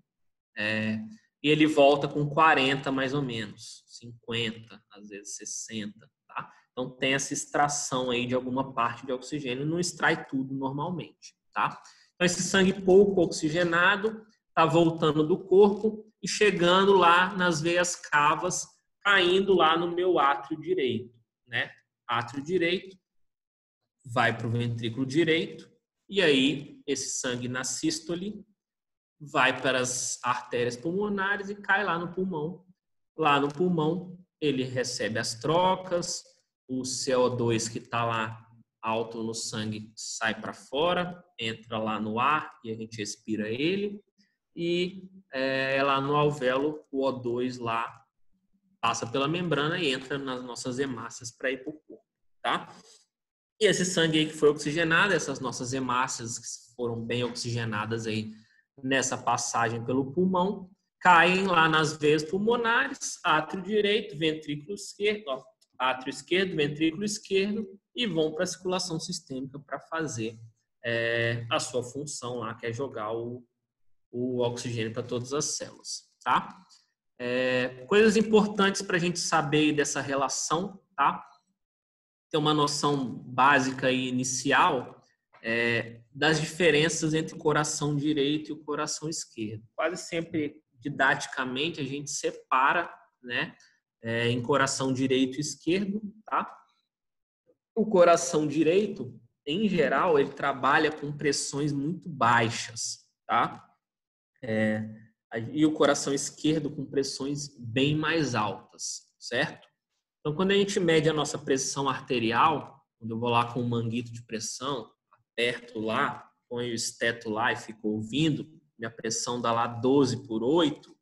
e ele volta com 40 mais ou menos, 50, às vezes 60, tá? Então tem essa extração aí de alguma parte de oxigênio, não extrai tudo normalmente, tá? Então esse sangue pouco oxigenado está voltando do corpo e chegando lá nas veias cavas, caindo lá no meu átrio direito, né? Átrio direito vai para o ventrículo direito e aí esse sangue na sístole vai para as artérias pulmonares e cai lá no pulmão. Lá no pulmão ele recebe as trocas, o CO2 que está lá alto no sangue sai para fora, entra lá no ar e a gente respira ele. E lá no alvéolo o O2 lá passa pela membrana e entra nas nossas hemácias para ir para o corpo, tá? E esse sangue aí que foi oxigenado, essas nossas hemácias que foram bem oxigenadas aí nessa passagem pelo pulmão, caem lá nas veias pulmonares, átrio direito, ventrículo esquerdo, ó, átrio esquerdo, ventrículo esquerdo, e vão para a circulação sistêmica para fazer a sua função lá, que é jogar o oxigênio para todas as células, tá? Coisas importantes para a gente saber dessa relação, tá? Ter uma noção básica e inicial das diferenças entre o coração direito e o coração esquerdo. Quase sempre, didaticamente, a gente separa, né, em coração direito e esquerdo, tá? O coração direito, em geral, ele trabalha com pressões muito baixas, tá? E o coração esquerdo com pressões bem mais altas, certo? Então, quando a gente mede a nossa pressão arterial, quando eu vou lá com um manguito de pressão, aperto lá, ponho o esteto lá e fico ouvindo, minha pressão dá lá 12/8,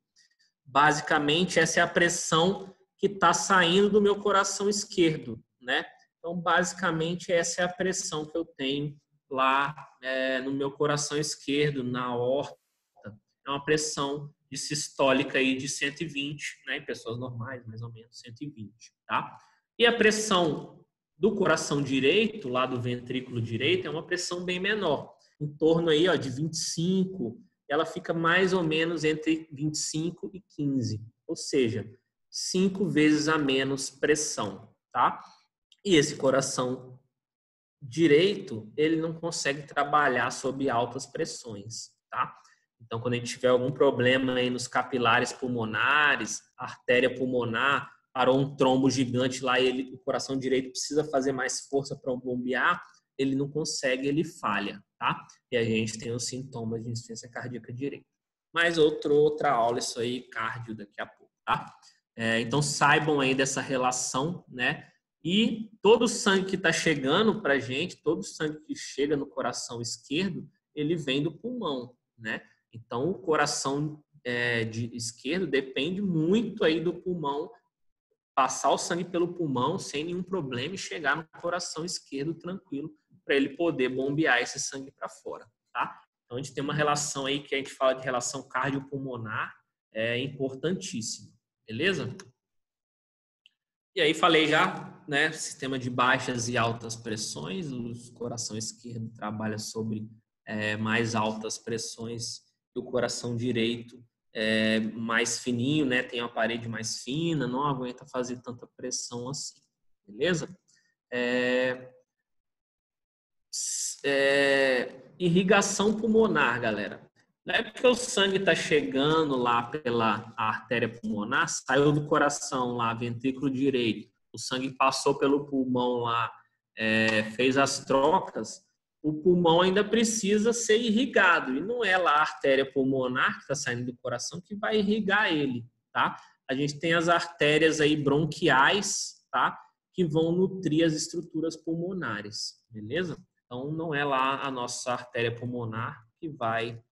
basicamente essa é a pressão que está saindo do meu coração esquerdo, né? Então, basicamente, essa é a pressão que eu tenho lá no meu coração esquerdo, na aorta. É uma pressão de sistólica aí de 120, né? Em pessoas normais, mais ou menos 120, tá? E a pressão do coração direito, lá do ventrículo direito, é uma pressão bem menor, em torno aí, ó, de 25, ela fica mais ou menos entre 25 e 15, ou seja, 5 vezes a menos pressão, tá? E esse coração direito, ele não consegue trabalhar sob altas pressões, tá? Então, quando a gente tiver algum problema aí nos capilares pulmonares, artéria pulmonar, parou um trombo gigante lá e o coração direito precisa fazer mais força para bombear, ele não consegue, ele falha, tá? E a gente tem os sintomas de insuficiência cardíaca direita. Mas outra aula, isso aí, cardio daqui a pouco, tá? Então, saibam aí dessa relação, né? E todo o sangue que está chegando para a gente, todo o sangue que chega no coração esquerdo, ele vem do pulmão, né? Então, o coração esquerdo depende muito aí do pulmão, passar o sangue pelo pulmão sem nenhum problema e chegar no coração esquerdo tranquilo para ele poder bombear esse sangue para fora, tá? Então, a gente tem uma relação aí que a gente fala de relação cardiopulmonar, importantíssima, beleza? E aí falei já, né, sistema de baixas e altas pressões, o coração esquerdo trabalha sobre mais altas pressões que o coração direito mais fininho, né, tem uma parede mais fina, não aguenta fazer tanta pressão assim, beleza? Irrigação pulmonar, galera. Não é porque o sangue está chegando lá pela artéria pulmonar, saiu do coração lá, ventrículo direito, o sangue passou pelo pulmão lá, fez as trocas, o pulmão ainda precisa ser irrigado. E não é lá a artéria pulmonar que está saindo do coração que vai irrigar ele, tá? A gente tem as artérias aí bronquiais, tá? Que vão nutrir as estruturas pulmonares, beleza? Então, não é lá a nossa artéria pulmonar que vai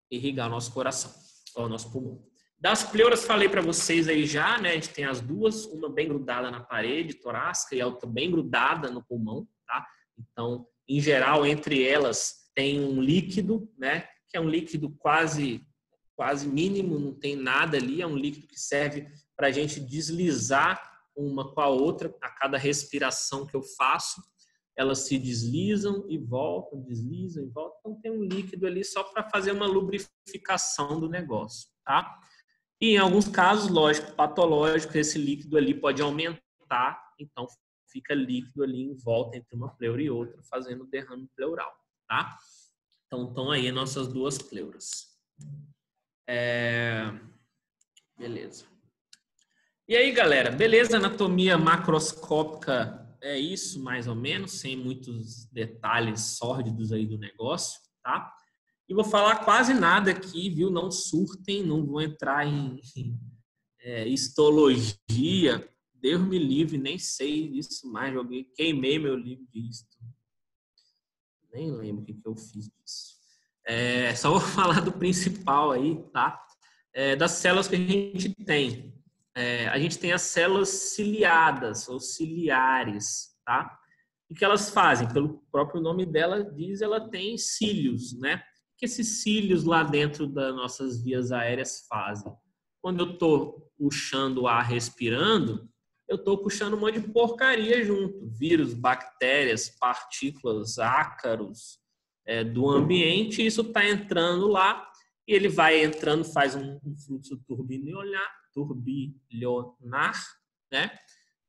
irrigar o nosso coração, o nosso pulmão. Das pleuras, falei para vocês aí já, né? A gente tem as duas, uma bem grudada na parede torácica e a outra bem grudada no pulmão, tá? Então, Em geral, entre elas tem um líquido, né? Que é um líquido quase mínimo, não tem nada ali, é um líquido que serve para a gente deslizar uma com a outra a cada respiração que eu faço. Elas se deslizam e voltam, deslizam e voltam. Então tem um líquido ali só para fazer uma lubrificação do negócio, tá? E em alguns casos, lógico, patológicos, esse líquido ali pode aumentar, então fica líquido ali em volta entre uma pleura e outra, fazendo derrame pleural, tá? Então estão aí nossas duas pleuras. Beleza. E aí, galera, beleza? Anatomia macroscópica é isso, mais ou menos, sem muitos detalhes sórdidos aí do negócio, tá? E vou falar quase nada aqui, viu? Não surtem, não vou entrar em histologia. Deus me livre, nem sei disso mais. Joguei, queimei meu livro de histo. Nem lembro o que eu fiz disso. Só vou falar do principal aí, tá? Das células que a gente tem. A gente tem as células ciliadas ou ciliares, tá? O que elas fazem? Pelo próprio nome dela diz, ela tem cílios, né? O que esses cílios lá dentro das nossas vias aéreas fazem? Quando eu estou puxando o ar respirando, eu estou puxando um monte de porcaria junto. Vírus, bactérias, partículas, ácaros do ambiente. Isso está entrando lá e ele vai entrando, faz um fluxo turbilionar, né?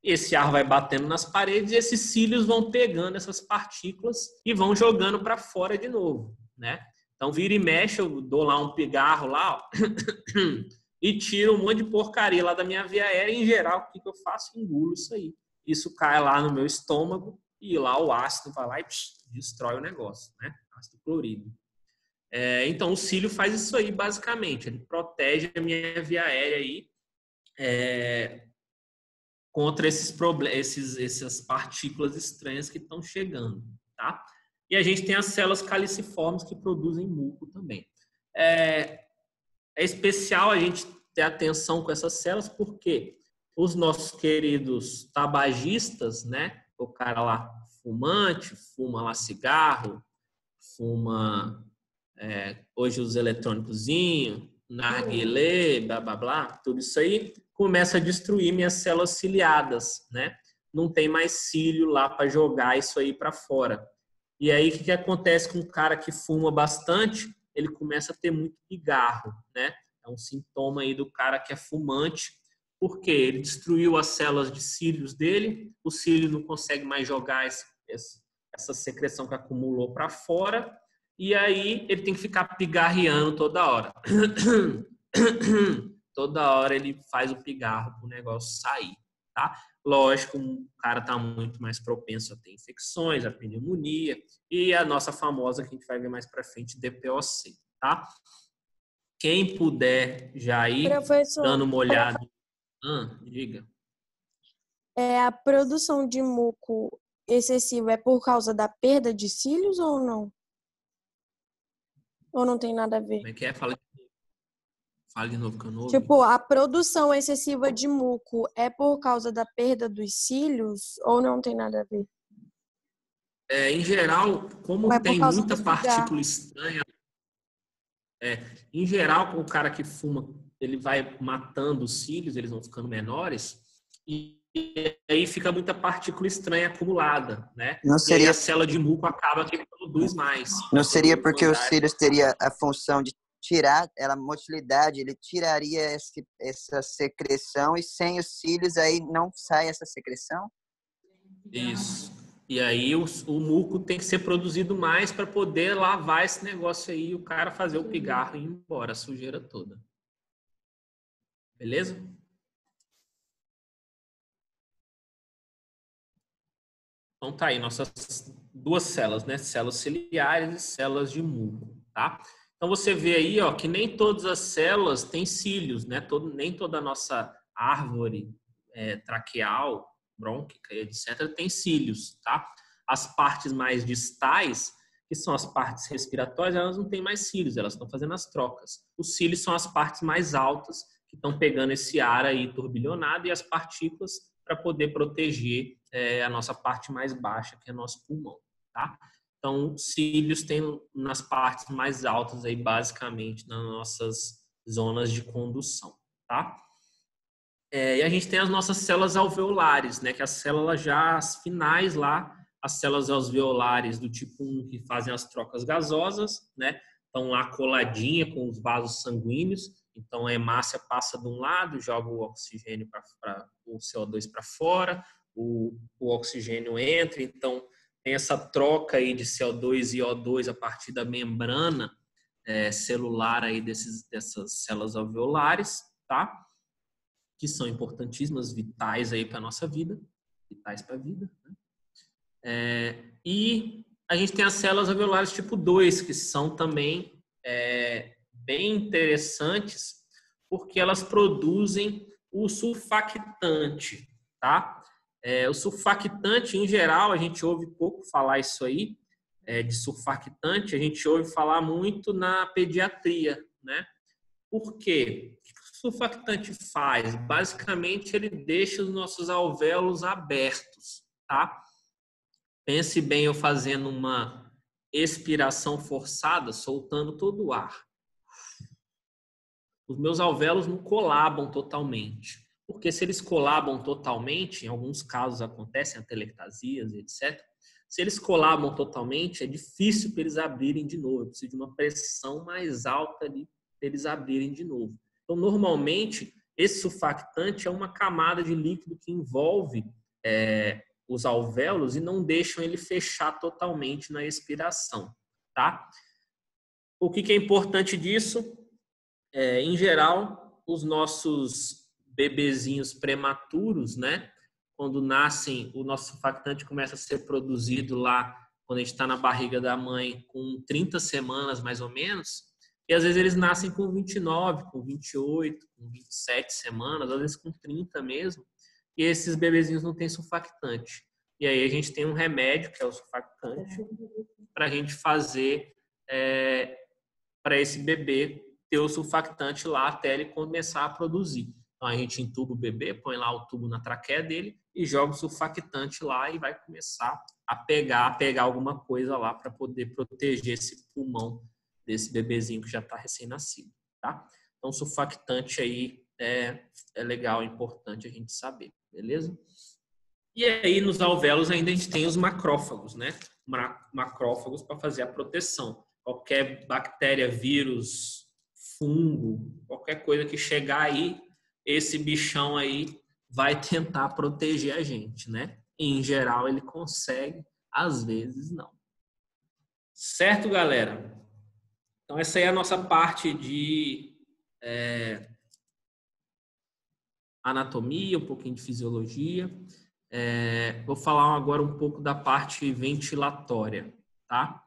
Esse ar vai batendo nas paredes e esses cílios vão pegando essas partículas e vão jogando para fora de novo, né? Então, vira e mexe, eu dou lá um pigarro lá, ó, e tiro um monte de porcaria lá da minha via aérea. Em geral, o que eu faço? Engulo isso aí. Isso cai lá no meu estômago e lá o ácido vai lá e destrói o negócio, né? Ácido clorídrico. Então, o cílio faz isso aí, basicamente. Ele protege a minha via aérea aí contra esses problemas, essas partículas estranhas que estão chegando, tá? E a gente tem as células caliciformes que produzem muco também. É especial a gente ter atenção com essas células porque os nossos queridos tabagistas, né? O cara lá fumante, fuma lá cigarro, fuma hoje os eletrônicozinhos, narguilé, blá, blá, blá, tudo isso aí começa a destruir minhas células ciliadas, né? Não tem mais cílio lá para jogar isso aí para fora. E aí, o que acontece com o cara que fuma bastante? Ele começa a ter muito pigarro, né? É um sintoma aí do cara que é fumante, porque ele destruiu as células de cílios dele, o cílio não consegue mais jogar essa secreção que acumulou para fora, e aí ele tem que ficar pigarreando toda hora. Toda hora ele faz o pigarro para o negócio sair, tá? Lógico, o cara está muito mais propenso a ter infecções, a pneumonia e a nossa famosa, que a gente vai ver mais para frente, DPOC, tá? Quem puder já ir dando uma olhada. Diga. A produção de muco excessiva é por causa da perda de cílios ou não? Ou não tem nada a ver? Como é que é? Fala de novo que eu não ouvi. Tipo, a produção excessiva de muco é por causa da perda dos cílios ou não tem nada a ver? Em geral, como tem muita partícula estranha, em geral, o cara que fuma, ele vai matando os cílios, eles vão ficando menores, e aí fica muita partícula estranha acumulada, né? Não seria... E aí a célula de muco acaba que produz mais. Não seria porque os cílios teria a função de tirar a motilidade, ele tiraria essa secreção e sem os cílios aí não sai essa secreção? Isso. E aí o muco tem que ser produzido mais para poder lavar esse negócio aí e o cara fazer o pigarro e ir embora, a sujeira toda. Beleza? Então tá aí nossas duas células, né? Células ciliares e células de muco, tá? Então você vê aí, ó, que nem todas as células têm cílios, né? Nem toda a nossa árvore traqueal, brônquica, etc., tem cílios, tá? As partes mais distais, que são as partes respiratórias, elas não têm mais cílios, elas estão fazendo as trocas. Os cílios são as partes mais altas, que estão pegando esse ar aí turbilhonado e as partículas para poder proteger a nossa parte mais baixa, que é nosso pulmão, tá? Então, cílios tem nas partes mais altas aí, basicamente, nas nossas zonas de condução, tá? E a gente tem as nossas células alveolares, né? Que as células já as finais lá, as células alveolares do tipo 1 que fazem as trocas gasosas, né? Estão lá coladinha com os vasos sanguíneos. Então a hemácia passa de um lado, joga o oxigênio para o CO2 para fora, o oxigênio entra, então tem essa troca aí de CO2 e O2 a partir da membrana celular aí dessas células alveolares, tá? Que são importantíssimas, vitais aí para a nossa vida, vitais para a vida, né? E a gente tem as células alveolares tipo 2, que são também bem interessantes, porque elas produzem o surfactante, tá? O surfactante, em geral, a gente ouve pouco falar isso aí, de surfactante, a gente ouve falar muito na pediatria, né? Por quê? O que o surfactante faz? Basicamente, ele deixa os nossos alvéolos abertos, tá? Pense bem eu fazendo uma expiração forçada, soltando todo o ar. Os meus alvéolos não colabam totalmente. Porque se eles colabam totalmente, em alguns casos acontecem atelectasias, etc. Se eles colabam totalmente, é difícil para eles abrirem de novo. Eu preciso de uma pressão mais alta ali para eles abrirem de novo. Então, normalmente, esse surfactante é uma camada de líquido que envolve os alvéolos e não deixam ele fechar totalmente na expiração, tá? O que é importante disso? Em geral, os nossos bebezinhos prematuros, né? Quando nascem, o nosso surfactante começa a ser produzido lá quando a gente está na barriga da mãe com 30 semanas, mais ou menos, e às vezes eles nascem com 29, com 28, com 27 semanas, às vezes com 30 mesmo, e esses bebezinhos não têm surfactante. E aí a gente tem um remédio, que é o surfactante, para a gente fazer para esse bebê ter o surfactante lá até ele começar a produzir. Então a gente entuba o bebê, põe lá o tubo na traqueia dele e joga o surfactante lá e vai começar a pegar alguma coisa lá para poder proteger esse pulmão desse bebezinho que já está recém-nascido, tá? Então surfactante aí é legal, é importante a gente saber, beleza? E aí, nos alvéolos, ainda a gente tem os macrófagos, né? Macrófagos para fazer a proteção. Qualquer bactéria, vírus, fungo, qualquer coisa que chegar aí, esse bichão aí vai tentar proteger a gente, né? E, em geral, ele consegue, às vezes não. Certo, galera? Então, essa aí é a nossa parte de anatomia, um pouquinho de fisiologia. Vou falar agora um pouco da parte ventilatória, tá?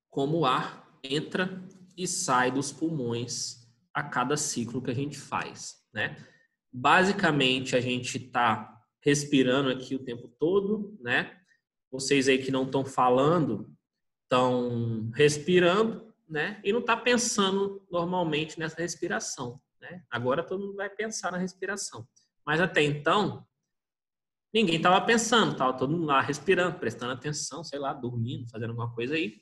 Como o ar entra e sai dos pulmões a cada ciclo que a gente faz, né? Basicamente, a gente está respirando aqui o tempo todo, né? Vocês aí que não estão falando, estão respirando, né? E não está pensando normalmente nessa respiração, né? Agora todo mundo vai pensar na respiração. Mas até então, ninguém estava pensando, estava todo mundo lá respirando, prestando atenção, sei lá, dormindo, fazendo alguma coisa aí.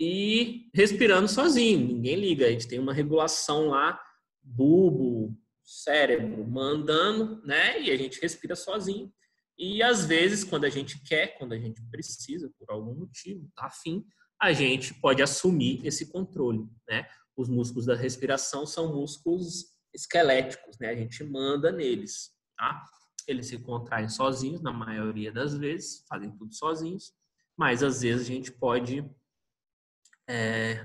E respirando sozinho, ninguém liga. A gente tem uma regulação lá, bulbo, cérebro, mandando, né? E a gente respira sozinho. E às vezes, quando a gente quer, quando a gente precisa, por algum motivo, tá afim, a gente pode assumir esse controle, né? Os músculos da respiração são músculos esqueléticos, né? A gente manda neles, tá? Eles se contraem sozinhos, na maioria das vezes, fazem tudo sozinhos, mas às vezes a gente pode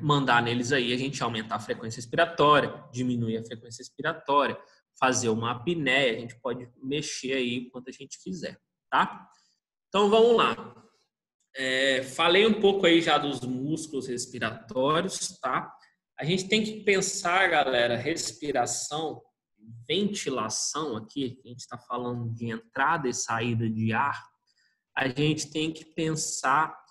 mandar neles aí, a gente aumentar a frequência respiratória, diminuir a frequência respiratória, fazer uma apneia, a gente pode mexer aí enquanto a gente quiser, tá? Então vamos lá. Falei um pouco aí já dos músculos respiratórios, tá? A gente tem que pensar, galera, respiração, ventilação aqui, a gente está falando de entrada e saída de ar, a gente tem que pensar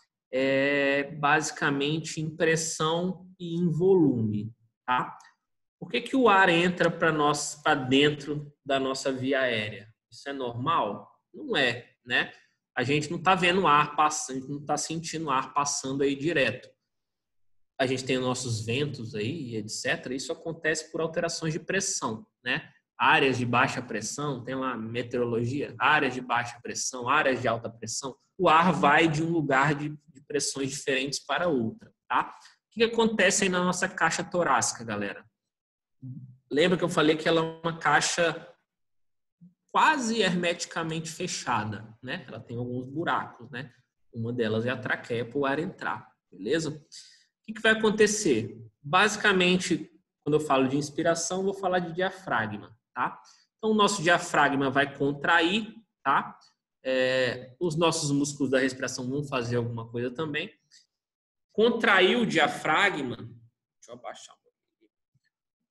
basicamente em pressão e em volume, tá? Por que que o ar entra para dentro da nossa via aérea? Isso é normal? Não é, né? A gente não está vendo ar passando, não está sentindo ar passando aí direto. A gente tem os nossos ventos aí, etc. Isso acontece por alterações de pressão, né? Áreas de baixa pressão, tem lá meteorologia, áreas de baixa pressão, áreas de alta pressão. O ar vai de um lugar de pressões diferentes para outra, tá? O que acontece aí na nossa caixa torácica, galera? Lembra que eu falei que ela é uma caixa quase hermeticamente fechada, né? Ela tem alguns buracos, né? Uma delas é a traqueia para o ar entrar, beleza? O que vai acontecer? Basicamente, quando eu falo de inspiração, eu vou falar de diafragma, tá? Então, o nosso diafragma vai contrair, tá? Os nossos músculos da respiração vão fazer alguma coisa também. Contrair o diafragma, deixa eu abaixar um pouquinho.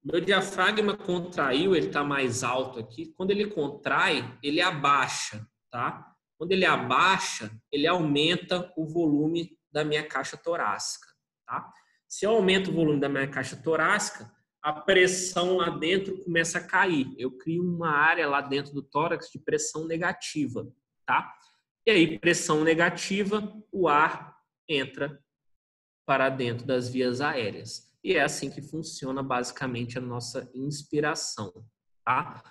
Meu diafragma contraiu, ele está mais alto aqui. Quando ele contrai, ele abaixa, tá? Quando ele abaixa, ele aumenta o volume da minha caixa torácica, tá? Se eu aumento o volume da minha caixa torácica, a pressão lá dentro começa a cair. Eu crio uma área lá dentro do tórax de pressão negativa, tá? E aí, pressão negativa, o ar entra para dentro das vias aéreas. E é assim que funciona basicamente a nossa inspiração, tá?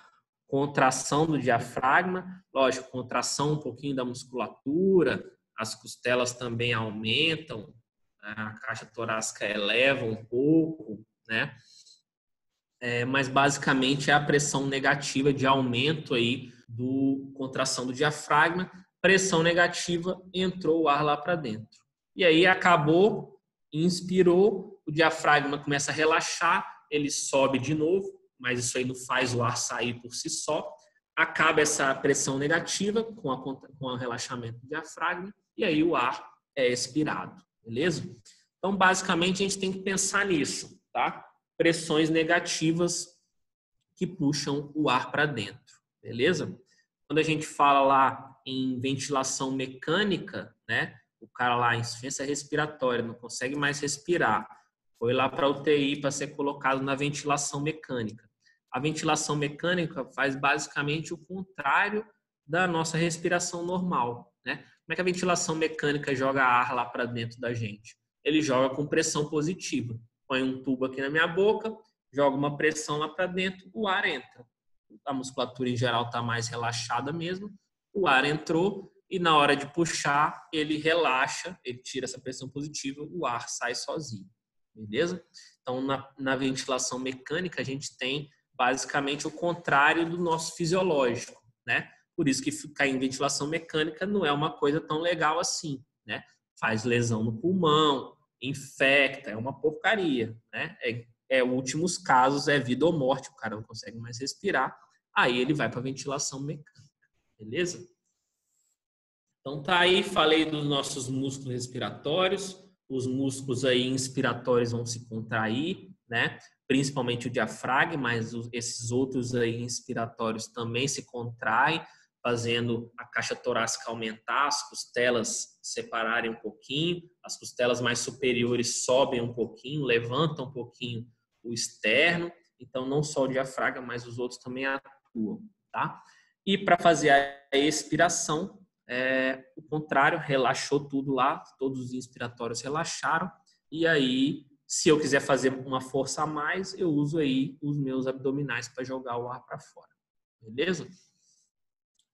Contração do diafragma, lógico, contração um pouquinho da musculatura, as costelas também aumentam, a caixa torácica eleva um pouco, né? Mas basicamente é a pressão negativa de aumento aí do contração do diafragma, pressão negativa, entrou o ar lá para dentro. E aí acabou, inspirou, o diafragma começa a relaxar, ele sobe de novo, mas isso aí não faz o ar sair por si só. Acaba essa pressão negativa com o relaxamento do diafragma e aí o ar é expirado, beleza? Então, basicamente, a gente tem que pensar nisso, tá? Pressões negativas que puxam o ar para dentro, beleza? Quando a gente fala lá em ventilação mecânica, né? O cara lá em insuficiência respiratória não consegue mais respirar, foi lá para a UTI para ser colocado na ventilação mecânica. A ventilação mecânica faz basicamente o contrário da nossa respiração normal, né? Como é que a ventilação mecânica joga ar lá para dentro da gente? Ele joga com pressão positiva. Põe um tubo aqui na minha boca, joga uma pressão lá para dentro, o ar entra. A musculatura em geral está mais relaxada mesmo, o ar entrou e na hora de puxar, ele relaxa, ele tira essa pressão positiva, o ar sai sozinho, beleza? Então, na ventilação mecânica, a gente tem basicamente o contrário do nosso fisiológico, né? Por isso que ficar em ventilação mecânica não é uma coisa tão legal assim, né? Faz lesão no pulmão, infecta, é uma porcaria, né? Últimos casos é vida ou morte, o cara não consegue mais respirar, aí ele vai para ventilação mecânica, beleza? Então tá aí, falei dos nossos músculos respiratórios, os músculos aí inspiratórios vão se contrair, né? Principalmente o diafragma, mas esses outros aí inspiratórios também se contraem, fazendo a caixa torácica aumentar, as costelas separarem um pouquinho, as costelas mais superiores sobem um pouquinho, levantam um pouquinho o externo. Então, não só o diafragma, mas os outros também atuam, tá? E para fazer a expiração, o contrário, relaxou tudo lá, todos os inspiratórios relaxaram, e aí, se eu quiser fazer uma força a mais, eu uso aí os meus abdominais para jogar o ar para fora, beleza?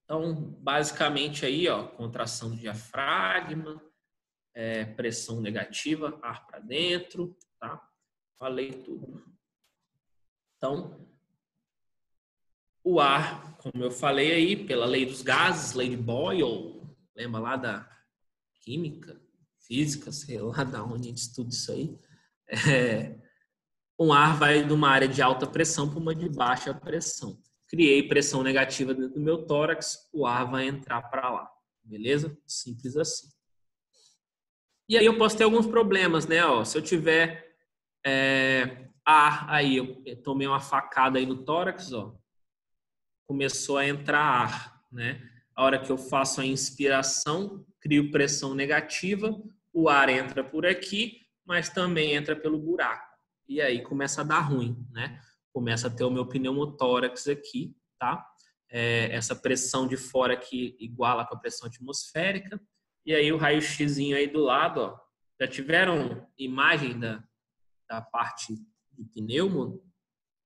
Então, basicamente aí, ó, contração do diafragma, pressão negativa, ar para dentro, tá? Falei tudo. Então, o ar, como eu falei aí, pela lei dos gases, lei de Boyle, lembra lá da química, física, sei lá da onde a gente estuda isso aí. Um ar vai de uma área de alta pressão para uma de baixa pressão. Criei pressão negativa dentro do meu tórax, o ar vai entrar para lá, beleza? Simples assim. E aí eu posso ter alguns problemas, né? Ó, se eu tiver ar aí, eu tomei uma facada aí no tórax, ó, começou a entrar ar, né? A hora que eu faço a inspiração, crio pressão negativa, o ar entra por aqui, mas também entra pelo buraco. E aí começa a dar ruim, né? Começa a ter o meu pneumotórax aqui, tá? essa pressão de fora aqui iguala com a pressão atmosférica. E aí o raio-x aí do lado, ó. Já tiveram imagem da parte de pneumo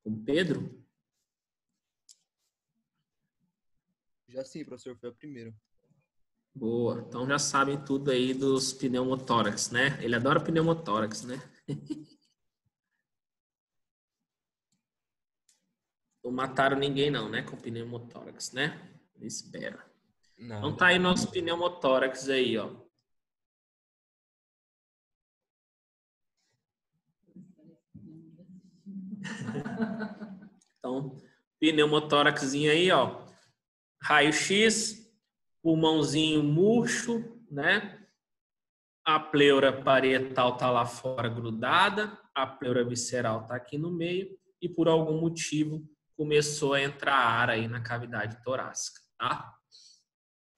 com o Pedro? Já sim, professor, foi a primeira. Boa. Então já sabem tudo aí dos pneumotórax, né? Ele adora pneumotórax, né? Não mataram ninguém não, né? Com pneumotórax, né? Espero. Não. Então tá aí nosso pneumotórax aí, ó. Então, pneumotóraxzinho aí, ó. Raio-x, pulmãozinho murcho, né? A pleura parietal tá lá fora grudada, a pleura visceral tá aqui no meio e por algum motivo começou a entrar ar aí na cavidade torácica, tá?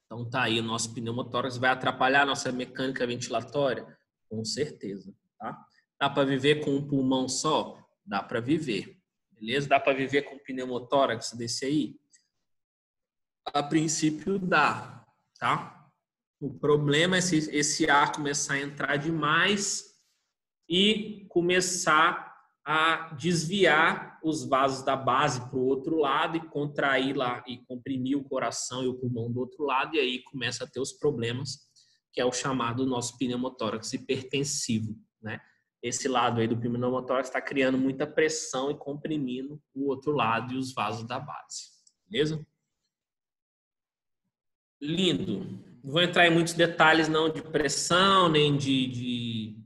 Então tá aí o nosso pneumotórax. Vai atrapalhar a nossa mecânica ventilatória? Com certeza, tá? Dá para viver com um pulmão só? Dá para viver, beleza? Dá para viver com pneumotórax desse aí? A princípio dá, tá? O problema é se esse ar começar a entrar demais e começar a desviar os vasos da base para o outro lado e contrair lá e comprimir o coração e o pulmão do outro lado, e aí começa a ter os problemas, que é o chamado nosso pneumotórax hipertensivo, né? Esse lado aí do pneumotórax está criando muita pressão e comprimindo o outro lado e os vasos da base, beleza? Lindo. Não vou entrar em muitos detalhes não de pressão, nem de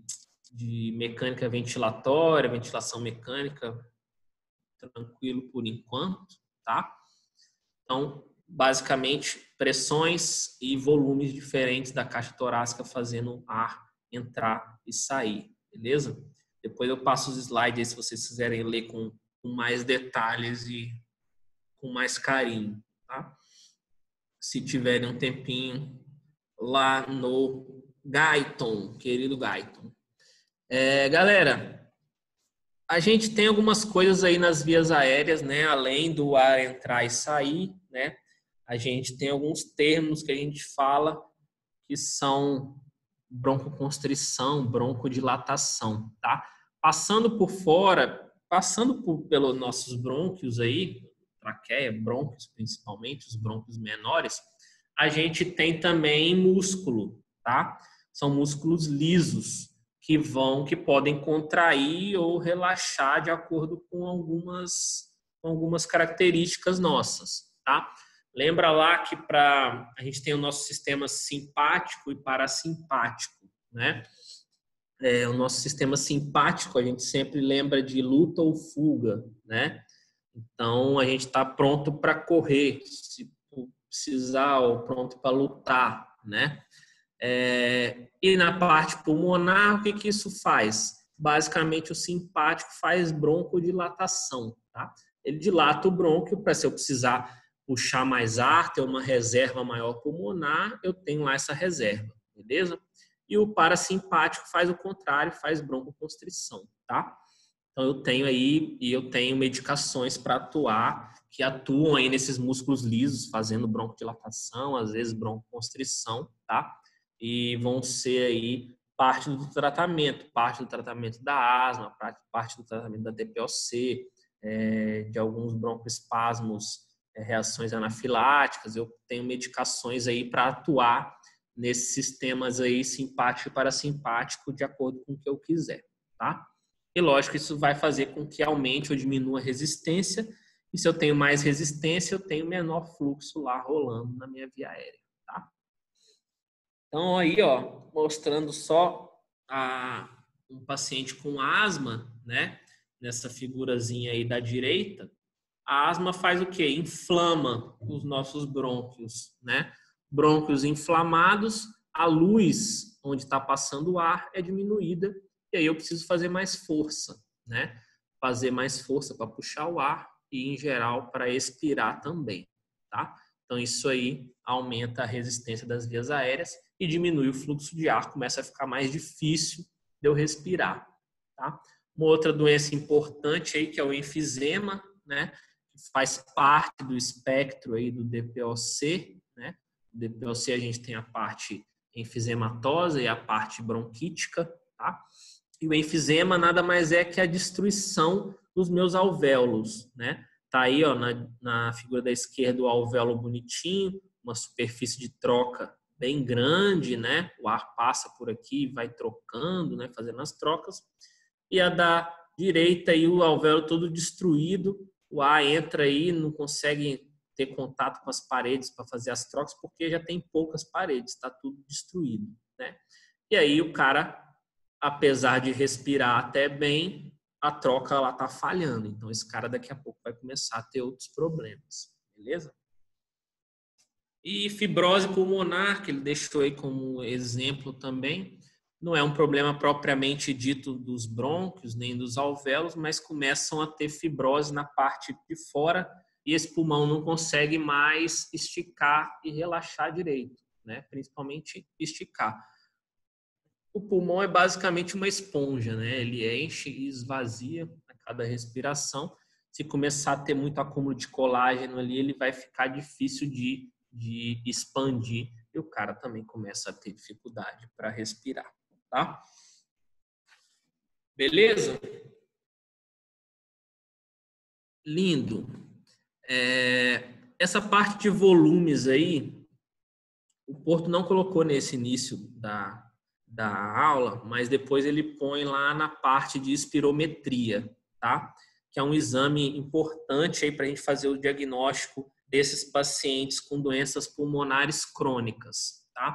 mecânica ventilatória, ventilação mecânica, tranquilo por enquanto, tá? Então, basicamente, pressões e volumes diferentes da caixa torácica fazendo o ar entrar e sair, beleza? Depois eu passo os slides aí se vocês quiserem ler com mais detalhes e com mais carinho, tá? Se tiverem um tempinho lá no Guyton, querido Guyton. Galera, a gente tem algumas coisas aí nas vias aéreas, né? Além do ar entrar e sair, né? A gente tem alguns termos que a gente fala que são broncoconstrição, broncodilatação, tá? Passando por fora, pelos nossos brônquios aí, traqueia, brônquios principalmente, os brônquios menores, a gente tem também músculo, tá? São músculos lisos que podem contrair ou relaxar de acordo com algumas características nossas, tá? Lembra lá que a gente tem o nosso sistema simpático e parasimpático, né? O nosso sistema simpático, a gente sempre lembra de luta ou fuga, né? Então, a gente está pronto para correr, se precisar, ou pronto para lutar, né? E na parte pulmonar, o que isso faz? Basicamente, o simpático faz broncodilatação, tá? Ele dilata o brônquio para, se eu precisar puxar mais ar, ter uma reserva maior pulmonar, eu tenho lá essa reserva, beleza? E o parasimpático faz o contrário, faz broncoconstrição, tá? Então eu tenho medicações para atuar, que atuam aí nesses músculos lisos, fazendo broncodilatação, às vezes broncoconstrição, tá? E vão ser aí parte do tratamento da asma, parte do tratamento da TPOC, de alguns broncoespasmos, reações anafiláticas. Eu tenho medicações aí para atuar nesses sistemas aí simpático e parasimpático de acordo com o que eu quiser, tá? E lógico, isso vai fazer com que aumente ou diminua a resistência, e se eu tenho mais resistência, eu tenho menor fluxo lá rolando na minha via aérea, tá? Então aí, ó, mostrando só um paciente com asma, né? Nessa figurazinha aí da direita, a asma faz o quê? Inflama os nossos brônquios, né? Brônquios inflamados, a luz onde está passando o ar é diminuída, e aí eu preciso fazer mais força, né? Fazer mais força para puxar o ar e, em geral, para expirar também, tá? Então, isso aí aumenta a resistência das vias aéreas e diminui o fluxo de ar, começa a ficar mais difícil de eu respirar, tá? Uma outra doença importante aí, que é o enfisema, né? Que faz parte do espectro aí do DPOC, né? No DPOC a gente tem a parte enfisematosa e a parte bronquítica, tá? E o enfisema nada mais é que a destruição dos meus alvéolos, né? Tá aí, ó, na figura da esquerda o alvéolo bonitinho, uma superfície de troca bem grande, né? O ar passa por aqui e vai trocando, né? Fazendo as trocas. E a da direita aí o alvéolo todo destruído, o ar entra aí, não consegue ter contato com as paredes para fazer as trocas porque já tem poucas paredes, está tudo destruído, né? E aí o cara, apesar de respirar até bem, a troca lá tá falhando. Então esse cara daqui a pouco vai começar a ter outros problemas, beleza? E fibrose pulmonar, que ele deixou aí como exemplo também, não é um problema propriamente dito dos brônquios, nem dos alvéolos, mas começam a ter fibrose na parte de fora e esse pulmão não consegue mais esticar e relaxar direito, né? Principalmente esticar. O pulmão é basicamente uma esponja, né? Ele enche e esvazia a cada respiração. Se começar a ter muito acúmulo de colágeno ali, ele vai ficar difícil de expandir e o cara também começa a ter dificuldade para respirar, tá? Beleza? Lindo. Essa parte de volumes aí, o Porto não colocou nesse início da aula, mas depois ele põe lá na parte de espirometria, tá? Que é um exame importante aí para a gente fazer o diagnóstico desses pacientes com doenças pulmonares crônicas, tá?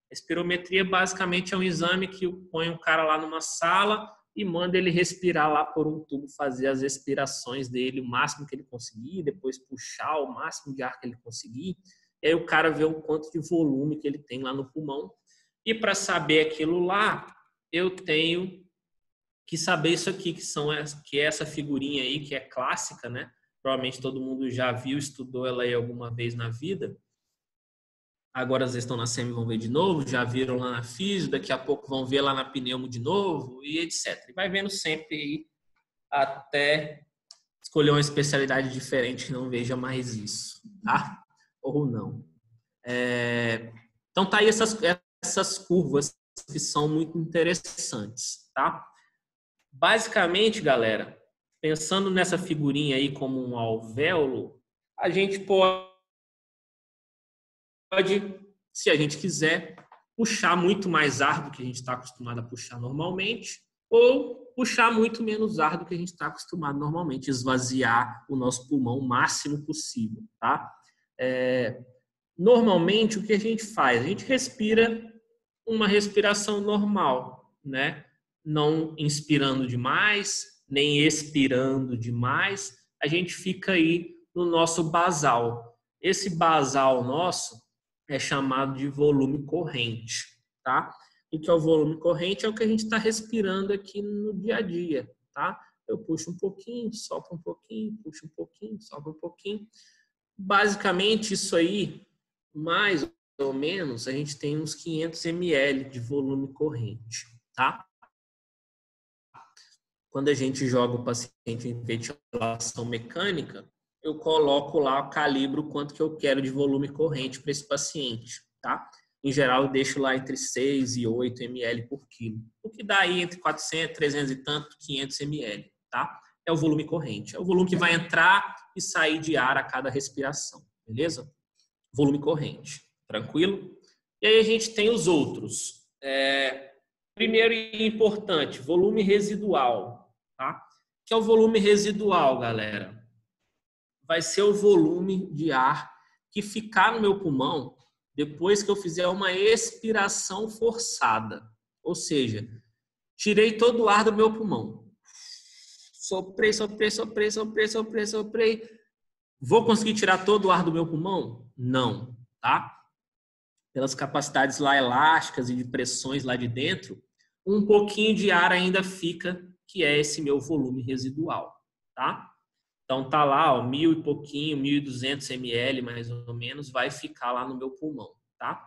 A espirometria basicamente é um exame que põe um cara lá numa sala e manda ele respirar lá por um tubo, fazer as expirações dele o máximo que ele conseguir, depois puxar o máximo de ar que ele conseguir, e aí o cara vê o quanto de volume que ele tem lá no pulmão. E para saber aquilo lá, eu tenho que saber isso aqui, que é essa figurinha aí, que é clássica, né? Provavelmente todo mundo já viu, estudou ela aí alguma vez na vida. Agora às vezes estão na SEMI, vão ver de novo, já viram lá na Físio, daqui a pouco vão ver lá na Pneumo de novo, e etc. E vai vendo sempre aí, até escolher uma especialidade diferente que não veja mais isso, tá? Ou não. Então tá aí essas curvas que são muito interessantes, tá? Basicamente, galera, pensando nessa figurinha aí como um alvéolo, a gente pode, se a gente quiser, puxar muito mais ar do que a gente está acostumado a puxar normalmente, ou puxar muito menos ar do que a gente está acostumado normalmente, esvaziar o nosso pulmão o máximo possível, tá? Normalmente, o que a gente faz? A gente respira uma respiração normal, né? Não inspirando demais, nem expirando demais, a gente fica aí no nosso basal. Esse basal nosso é chamado de volume corrente, tá? O que é o volume corrente? É o que a gente está respirando aqui no dia a dia, tá? Eu puxo um pouquinho, sopro um pouquinho, puxo um pouquinho, sopro um pouquinho. Basicamente, isso aí, mais ou menos, a gente tem uns 500 ml de volume corrente, tá? Quando a gente joga o paciente em ventilação mecânica, eu coloco lá, calibro quanto que eu quero de volume corrente para esse paciente, tá? Em geral, eu deixo lá entre 6 e 8 ml por quilo. O que dá aí entre 400, 300 e tanto, 500 ml, tá? É o volume corrente. É o volume que vai entrar e sair de ar a cada respiração, beleza? Volume corrente, tranquilo? E aí a gente tem os outros. Primeiro e importante, volume residual, tá? Que é o volume residual, galera? Vai ser o volume de ar que ficar no meu pulmão depois que eu fizer uma expiração forçada. Ou seja, tirei todo o ar do meu pulmão. Soprei, soprei, soprei, soprei, soprei, soprei. Vou conseguir tirar todo o ar do meu pulmão? Não, tá? Pelas capacidades lá elásticas e de pressões lá de dentro, um pouquinho de ar ainda fica, que é esse meu volume residual, tá? Então tá lá, ó, 1.000 e pouquinho, 1.200 ml mais ou menos, vai ficar lá no meu pulmão, tá?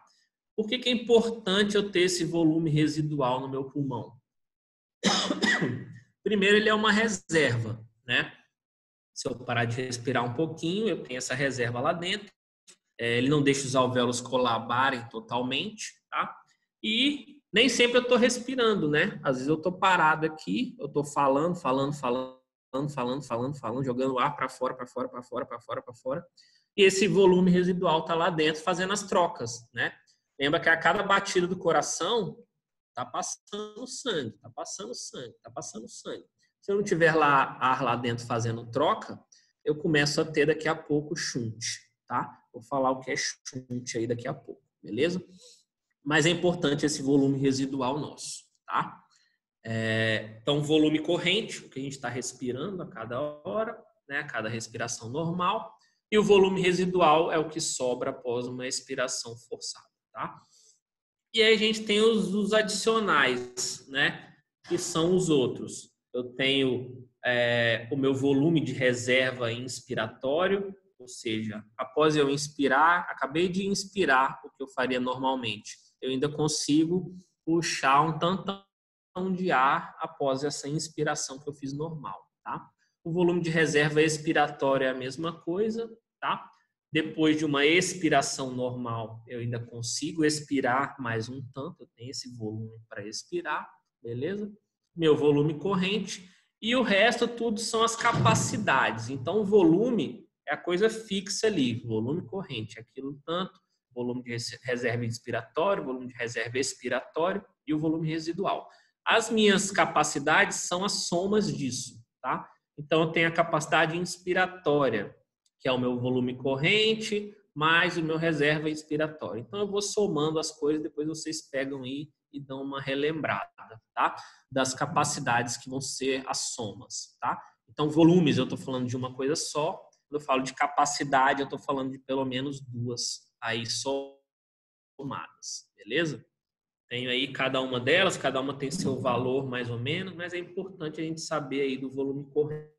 Por que é importante eu ter esse volume residual no meu pulmão? Primeiro, ele é uma reserva, né? Se eu parar de respirar um pouquinho, eu tenho essa reserva lá dentro. Ele não deixa os alvéolos colabarem totalmente, tá? E nem sempre eu estou respirando, né? Às vezes eu estou parado aqui, eu estou falando, jogando ar para fora. E esse volume residual está lá dentro fazendo as trocas, né? Lembra que a cada batida do coração está passando sangue. Se eu não tiver lá ar lá dentro fazendo troca, eu começo a ter daqui a pouco shunt, tá? Vou falar o que é shunt aí daqui a pouco, beleza? Mas é importante esse volume residual nosso, tá? Então, volume corrente, o que a gente está respirando a cada hora, né? A cada respiração normal. E o volume residual é o que sobra após uma expiração forçada, tá? E aí a gente tem os adicionais, né? Que são os outros. Eu tenho o meu volume de reserva inspiratório, ou seja, após eu inspirar, acabei de inspirar o que eu faria normalmente. Eu ainda consigo puxar um tantão de ar após essa inspiração que eu fiz normal, tá? O volume de reserva expiratória é a mesma coisa, tá? Depois de uma expiração normal, eu ainda consigo expirar mais um tanto, eu tenho esse volume para expirar, beleza? Meu volume corrente e o resto tudo são as capacidades. Então, o volume é a coisa fixa ali, volume corrente, aquilo tanto, volume de reserva inspiratório, volume de reserva expiratório e o volume residual. As minhas capacidades são as somas disso, tá? Então, eu tenho a capacidade inspiratória, que é o meu volume corrente, mais o meu reserva inspiratória. Então, eu vou somando as coisas, depois vocês pegam aí e dão uma relembrada, tá? Das capacidades que vão ser as somas, tá? Então, volumes, eu estou falando de uma coisa só. Quando eu falo de capacidade, eu estou falando de pelo menos duas aí somadas, beleza? Tenho aí cada uma delas, cada uma tem seu valor mais ou menos, mas é importante a gente saber aí do volume corrente,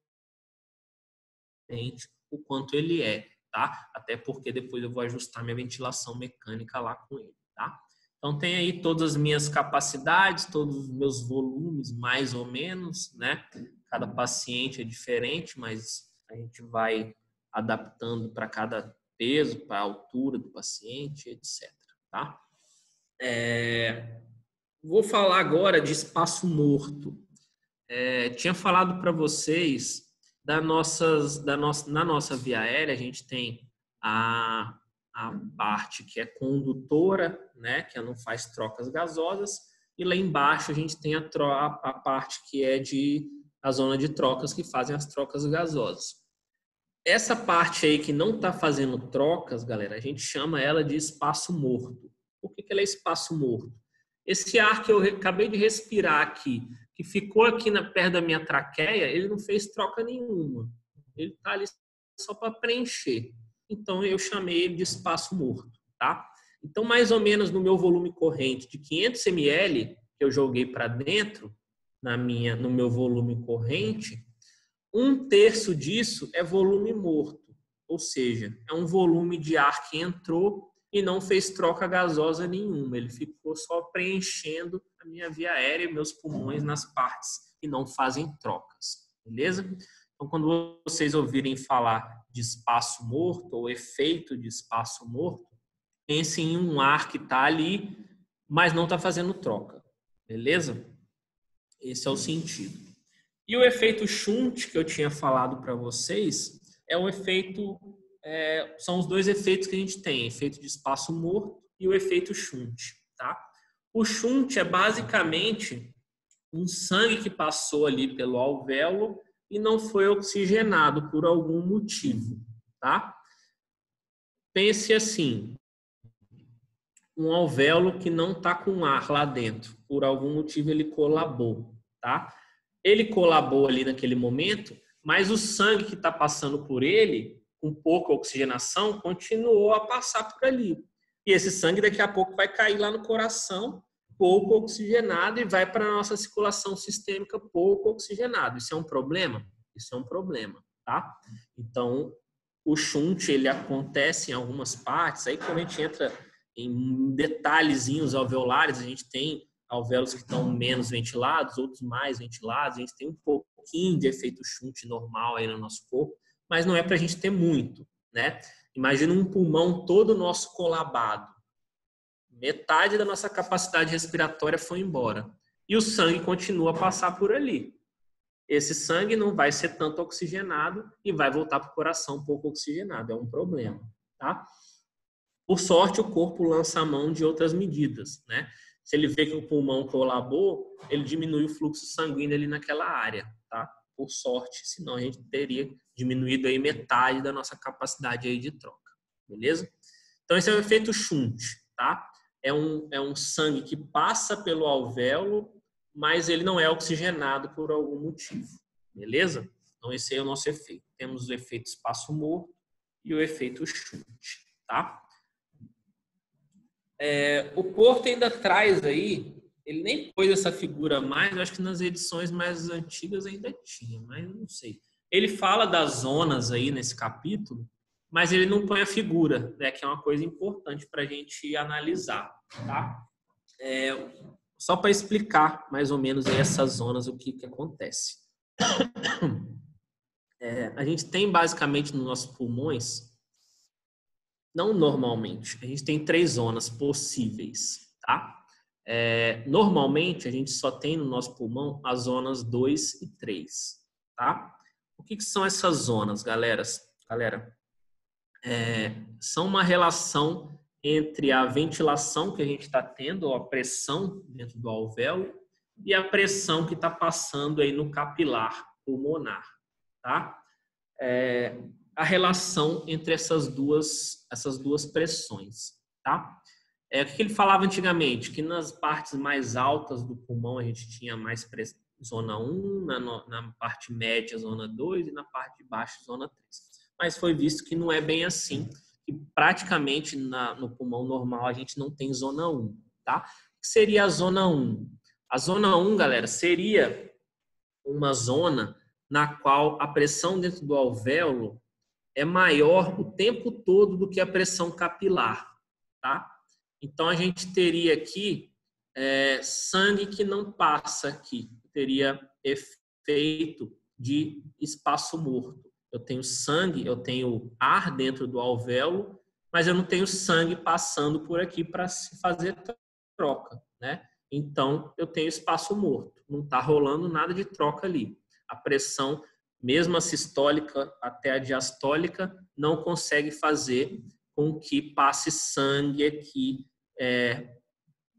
o quanto ele é, tá? Até porque depois eu vou ajustar minha ventilação mecânica lá com ele, tá? Então tem aí todas as minhas capacidades, todos os meus volumes mais ou menos, né? Cada paciente é diferente, mas a gente vai adaptando para cada peso, para a altura do paciente, etc, tá? Vou falar agora de espaço morto. Tinha falado para vocês na nossa via aérea, a gente tem a parte que é condutora, né, que não faz trocas gasosas, e lá embaixo a gente tem a parte que é a zona de trocas, que fazem as trocas gasosas. Essa parte aí que não está fazendo trocas, galera, a gente chama ela de espaço morto. Por que ela é espaço morto? Esse ar que eu acabei de respirar aqui, que ficou aqui perto da minha traqueia, ele não fez troca nenhuma. Ele está ali só para preencher. Então, eu chamei ele de espaço morto, tá? Então, mais ou menos no meu volume corrente de 500 ml, que eu joguei para dentro, no meu volume corrente, 1/3 disso é volume morto. Ou seja, é um volume de ar que entrou e não fez troca gasosa nenhuma. Ele ficou só preenchendo a minha via aérea e meus pulmões nas partes que não fazem trocas. Beleza? Então, quando vocês ouvirem falar de espaço morto ou efeito de espaço morto, pense em um ar que está ali, mas não está fazendo troca. Beleza? Esse é o sentido. E o efeito shunt que eu tinha falado para vocês é o efeito... são os dois efeitos que a gente tem, efeito de espaço morto e o efeito shunt, tá? O shunt é basicamente um sangue que passou ali pelo alvéolo e não foi oxigenado por algum motivo, tá? Pense assim, um alvéolo que não está com ar lá dentro, por algum motivo ele colabou, tá? Ele colabou ali naquele momento, mas o sangue que está passando por ele, com pouca oxigenação, continuou a passar por ali. E esse sangue daqui a pouco vai cair lá no coração, pouco oxigenado, e vai para a nossa circulação sistêmica pouco oxigenado. Isso é um problema? Isso é um problema, tá? Então, o shunt, ele acontece em algumas partes, aí quando a gente entra em detalhezinhos alveolares, a gente tem alvéolos que estão menos ventilados, outros mais ventilados, a gente tem um pouquinho de efeito shunt normal aí no nosso corpo, mas não é para a gente ter muito, né? Imagina um pulmão todo nosso colabado. Metade da nossa capacidade respiratória foi embora. E o sangue continua a passar por ali. Esse sangue não vai ser tanto oxigenado e vai voltar para o coração pouco oxigenado. É um problema, tá? Por sorte, o corpo lança a mão de outras medidas, né? Se ele vê que o pulmão colabou, ele diminui o fluxo sanguíneo ali naquela área, tá? Por sorte, senão a gente teria diminuído aí metade da nossa capacidade aí de troca, beleza? Então, esse é o efeito Shunt, tá? É um sangue que passa pelo alvéolo, mas ele não é oxigenado por algum motivo, beleza? Então, esse é o nosso efeito. Temos o efeito espaço morto e o efeito Shunt, tá? O Porto ainda traz aí, ele nem pôs essa figura mais, eu acho que nas edições mais antigas ainda tinha, mas não sei. Ele fala das zonas aí nesse capítulo, mas ele não põe a figura, né, que é uma coisa importante para a gente analisar, tá? Só para explicar mais ou menos aí essas zonas, o que acontece. A gente tem basicamente nos nossos pulmões, não normalmente, a gente tem 3 zonas possíveis, tá? Normalmente, a gente só tem no nosso pulmão as zonas 2 e 3, tá? O que são essas zonas, galera? São uma relação entre a ventilação que a gente está tendo, ou a pressão dentro do alvéolo, e a pressão que está passando aí no capilar pulmonar, tá? A relação entre essas duas pressões, tá? O que ele falava antigamente? Que nas partes mais altas do pulmão a gente tinha mais zona 1, na parte média zona 2 e na parte de baixo zona 3. Mas foi visto que não é bem assim, que praticamente no pulmão normal a gente não tem zona 1, tá? O que seria a zona 1? A zona 1, galera, seria uma zona na qual a pressão dentro do alvéolo é maior o tempo todo do que a pressão capilar, tá? Então, a gente teria aqui sangue que não passa aqui, teria efeito de espaço morto. Eu tenho sangue, eu tenho ar dentro do alvéolo, mas eu não tenho sangue passando por aqui para se fazer troca, né? Então, eu tenho espaço morto, não está rolando nada de troca ali. A pressão, mesmo a sistólica até a diastólica, não consegue fazer com que passe sangue aqui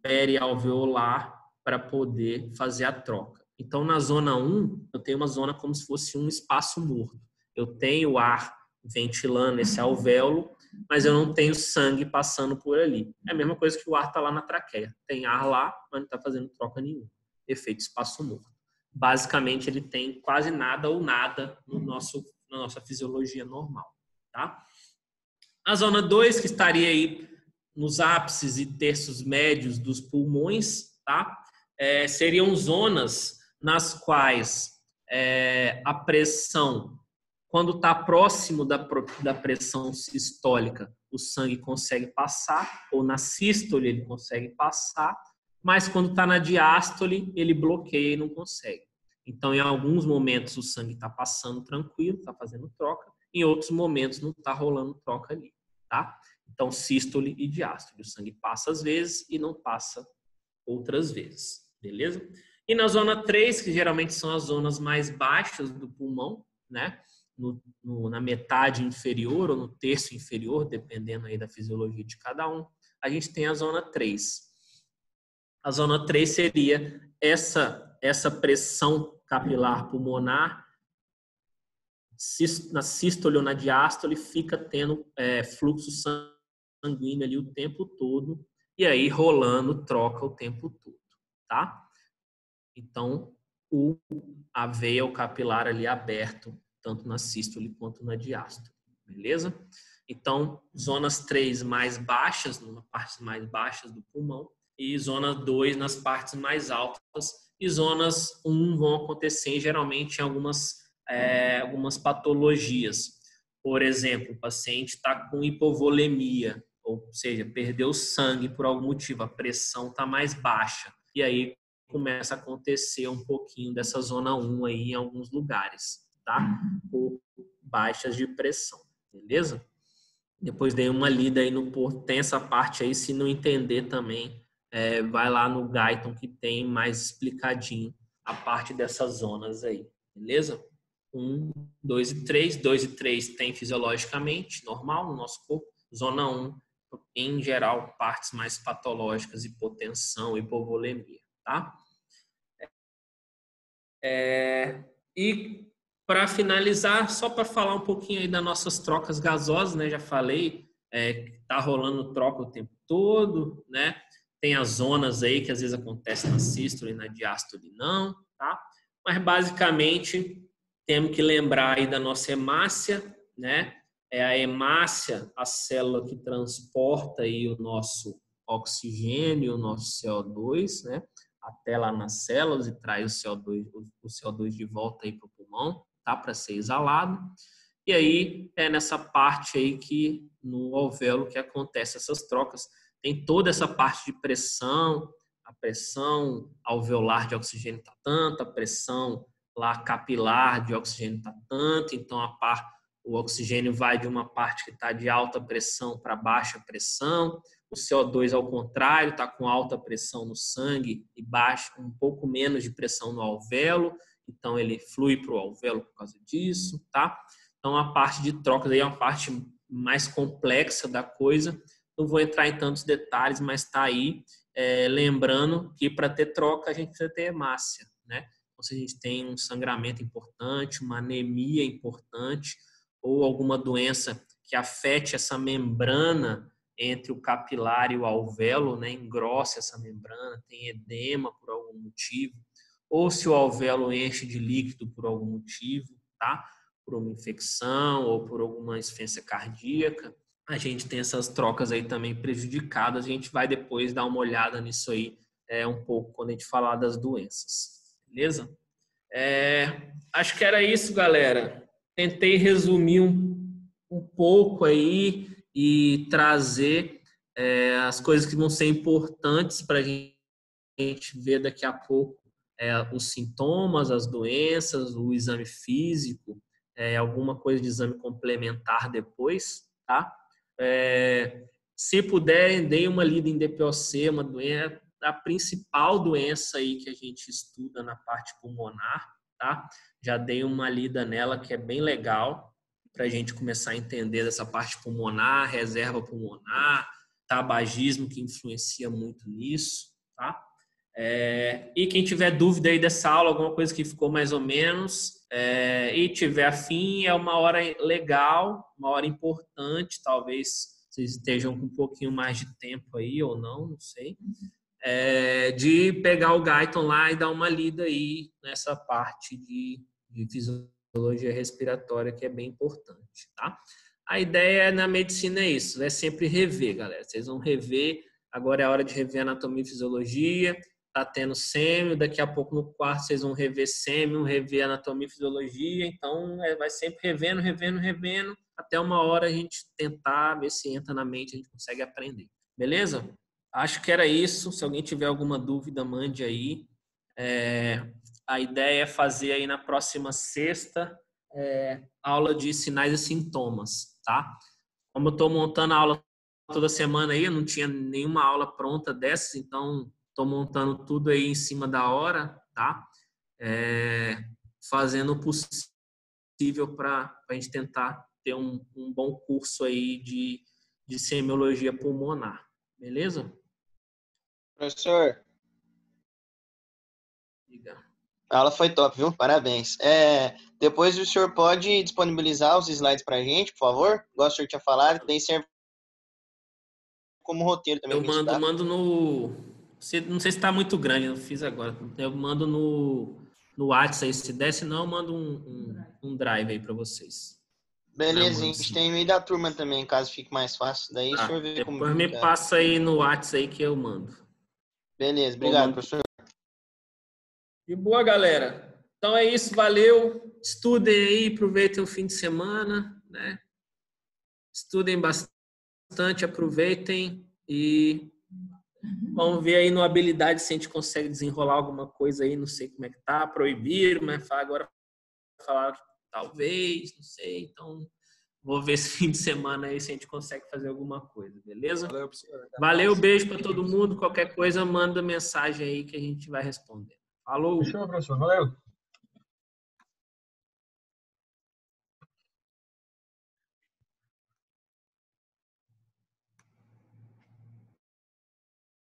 perialveolar para poder fazer a troca. Então, na zona 1, eu tenho uma zona como se fosse um espaço morto. Eu tenho ar ventilando esse alvéolo, mas eu não tenho sangue passando por ali. É a mesma coisa que o ar está lá na traqueia. Tem ar lá, mas não está fazendo troca nenhuma. Efeito espaço morto. Basicamente, ele tem quase nada ou nada na nossa fisiologia normal, tá? A zona 2, que estaria aí nos ápices e terços médios dos pulmões, tá? Seriam zonas nas quais a pressão, quando está próximo da pressão sistólica, o sangue consegue passar, ou na sístole ele consegue passar, mas quando está na diástole, ele bloqueia e não consegue. Então, em alguns momentos, o sangue está passando tranquilo, está fazendo troca, em outros momentos não está rolando troca ali, tá? Então, sístole e diástole. O sangue passa às vezes e não passa outras vezes, beleza? E na zona 3, que geralmente são as zonas mais baixas do pulmão, né? Na metade inferior ou no terço inferior, dependendo aí da fisiologia de cada um, a gente tem a zona 3. A zona 3 seria essa pressão capilar pulmonar na sístole ou na diástole, fica tendo fluxo sanguíneo ali o tempo todo e aí rolando troca o tempo todo, tá? Então, a veia, o capilar ali aberto, tanto na sístole quanto na diástole, beleza? Então, zonas 3 mais baixas, nas partes mais baixas do pulmão, e zona 2 nas partes mais altas, e zonas 1 vão acontecer geralmente em algumas patologias. Por exemplo, o paciente está com hipovolemia, ou seja, perdeu sangue por algum motivo, a pressão está mais baixa, e aí começa a acontecer um pouquinho dessa zona 1 aí em alguns lugares, tá? Por baixas de pressão, beleza? Depois dei uma lida aí no porto, tem essa parte aí, se não entender também, vai lá no Guyton que tem mais explicadinho a parte dessas zonas aí, beleza? 1, 2 e 3. 2 e 3 tem fisiologicamente, normal no nosso corpo. Zona 1, em geral, partes mais patológicas, hipotensão, hipovolemia, tá? E para finalizar, só para falar um pouquinho aí das nossas trocas gasosas, né? Já falei, tá rolando troca o tempo todo, né? Tem as zonas aí que às vezes acontecem na sístole e na diástole não, tá? Mas basicamente temos que lembrar aí da nossa hemácia, né? É a hemácia, a célula que transporta aí o nosso oxigênio, o nosso CO2, né? Até lá nas células e traz o CO2 de volta aí para o pulmão, tá? Para ser exalado. E aí é nessa parte aí que no alvéolo que acontece essas trocas. Tem toda essa parte de pressão, a pressão alveolar de oxigênio está tanto, a pressão lá capilar de oxigênio está tanto, então o oxigênio vai de uma parte que está de alta pressão para baixa pressão, o CO2 ao contrário, está com alta pressão no sangue e baixa, um pouco menos de pressão no alvéolo, então ele flui para o alvéolo por causa disso, tá? Então a parte de trocas aí é uma parte mais complexa da coisa, não vou entrar em tantos detalhes, mas está aí, lembrando que para ter troca a gente precisa ter hemácia, né? Então, se a gente tem um sangramento importante, uma anemia importante, ou alguma doença que afete essa membrana entre o capilar e o alvéolo, né, engrossa essa membrana, tem edema por algum motivo, ou se o alvéolo enche de líquido por algum motivo, tá? Por uma infecção ou por alguma insuficiência cardíaca, a gente tem essas trocas aí também prejudicadas. A gente vai depois dar uma olhada nisso aí um pouco quando a gente falar das doenças, beleza? Acho que era isso, galera. Tentei resumir um pouco aí e trazer as coisas que vão ser importantes para a gente ver daqui a pouco os sintomas, as doenças, o exame físico, alguma coisa de exame complementar depois, tá? Se puderem, deem uma lida em DPOC, uma doença, a principal doença aí que a gente estuda na parte pulmonar, tá? Já dei uma lida nela que é bem legal para a gente começar a entender dessa parte pulmonar, reserva pulmonar, tabagismo que influencia muito nisso, tá? E quem tiver dúvida aí dessa aula, alguma coisa que ficou mais ou menos, e tiver afim, é uma hora legal, uma hora importante, talvez vocês estejam com um pouquinho mais de tempo aí ou não sei, de pegar o Guyton lá e dar uma lida aí nessa parte de fisiologia respiratória que é bem importante, tá? A ideia na medicina é isso, é sempre rever, galera. Vocês vão rever, agora é a hora de rever anatomia e fisiologia, tá tendo sêmio, daqui a pouco no quarto vocês vão rever sêmio, rever anatomia e fisiologia, então vai sempre revendo, até uma hora a gente tentar ver se entra na mente, a gente consegue aprender. Beleza? Acho que era isso. Se alguém tiver alguma dúvida, mande aí. A ideia é fazer aí na próxima sexta aula de sinais e sintomas, tá? Como eu estou montando a aula toda semana aí, eu não tinha nenhuma aula pronta dessas, então estou montando tudo aí em cima da hora, tá? Fazendo o possível para a gente tentar ter um bom curso aí de semiologia pulmonar. Beleza? Professor, Diga. a aula foi top, viu? Parabéns. Depois o senhor pode disponibilizar os slides pra gente, por favor? Igual o senhor tinha falado, tem serve como roteiro também. Eu mando no... Não sei se está muito grande, eu fiz agora. Eu mando no WhatsApp aí, se der, senão eu mando um drive aí para vocês. Beleza, a gente tem e-mail da turma também, caso fique mais fácil. Daí o senhor vê como... Depois me passa aí no WhatsApp aí que eu mando. Beleza, obrigado, professor. De boa, galera. Então é isso, valeu. Estudem aí, aproveitem o fim de semana, né? Estudem bastante, aproveitem e vamos ver aí no habilidade se a gente consegue desenrolar alguma coisa aí, não sei como é que tá, proibiram, mas agora falaram que talvez, não sei. Então, vou ver esse fim de semana aí se a gente consegue fazer alguma coisa, beleza? Valeu, professor. Valeu, beijo para todo mundo. Qualquer coisa, manda mensagem aí que a gente vai responder. Falou! Fechou, professor. Valeu.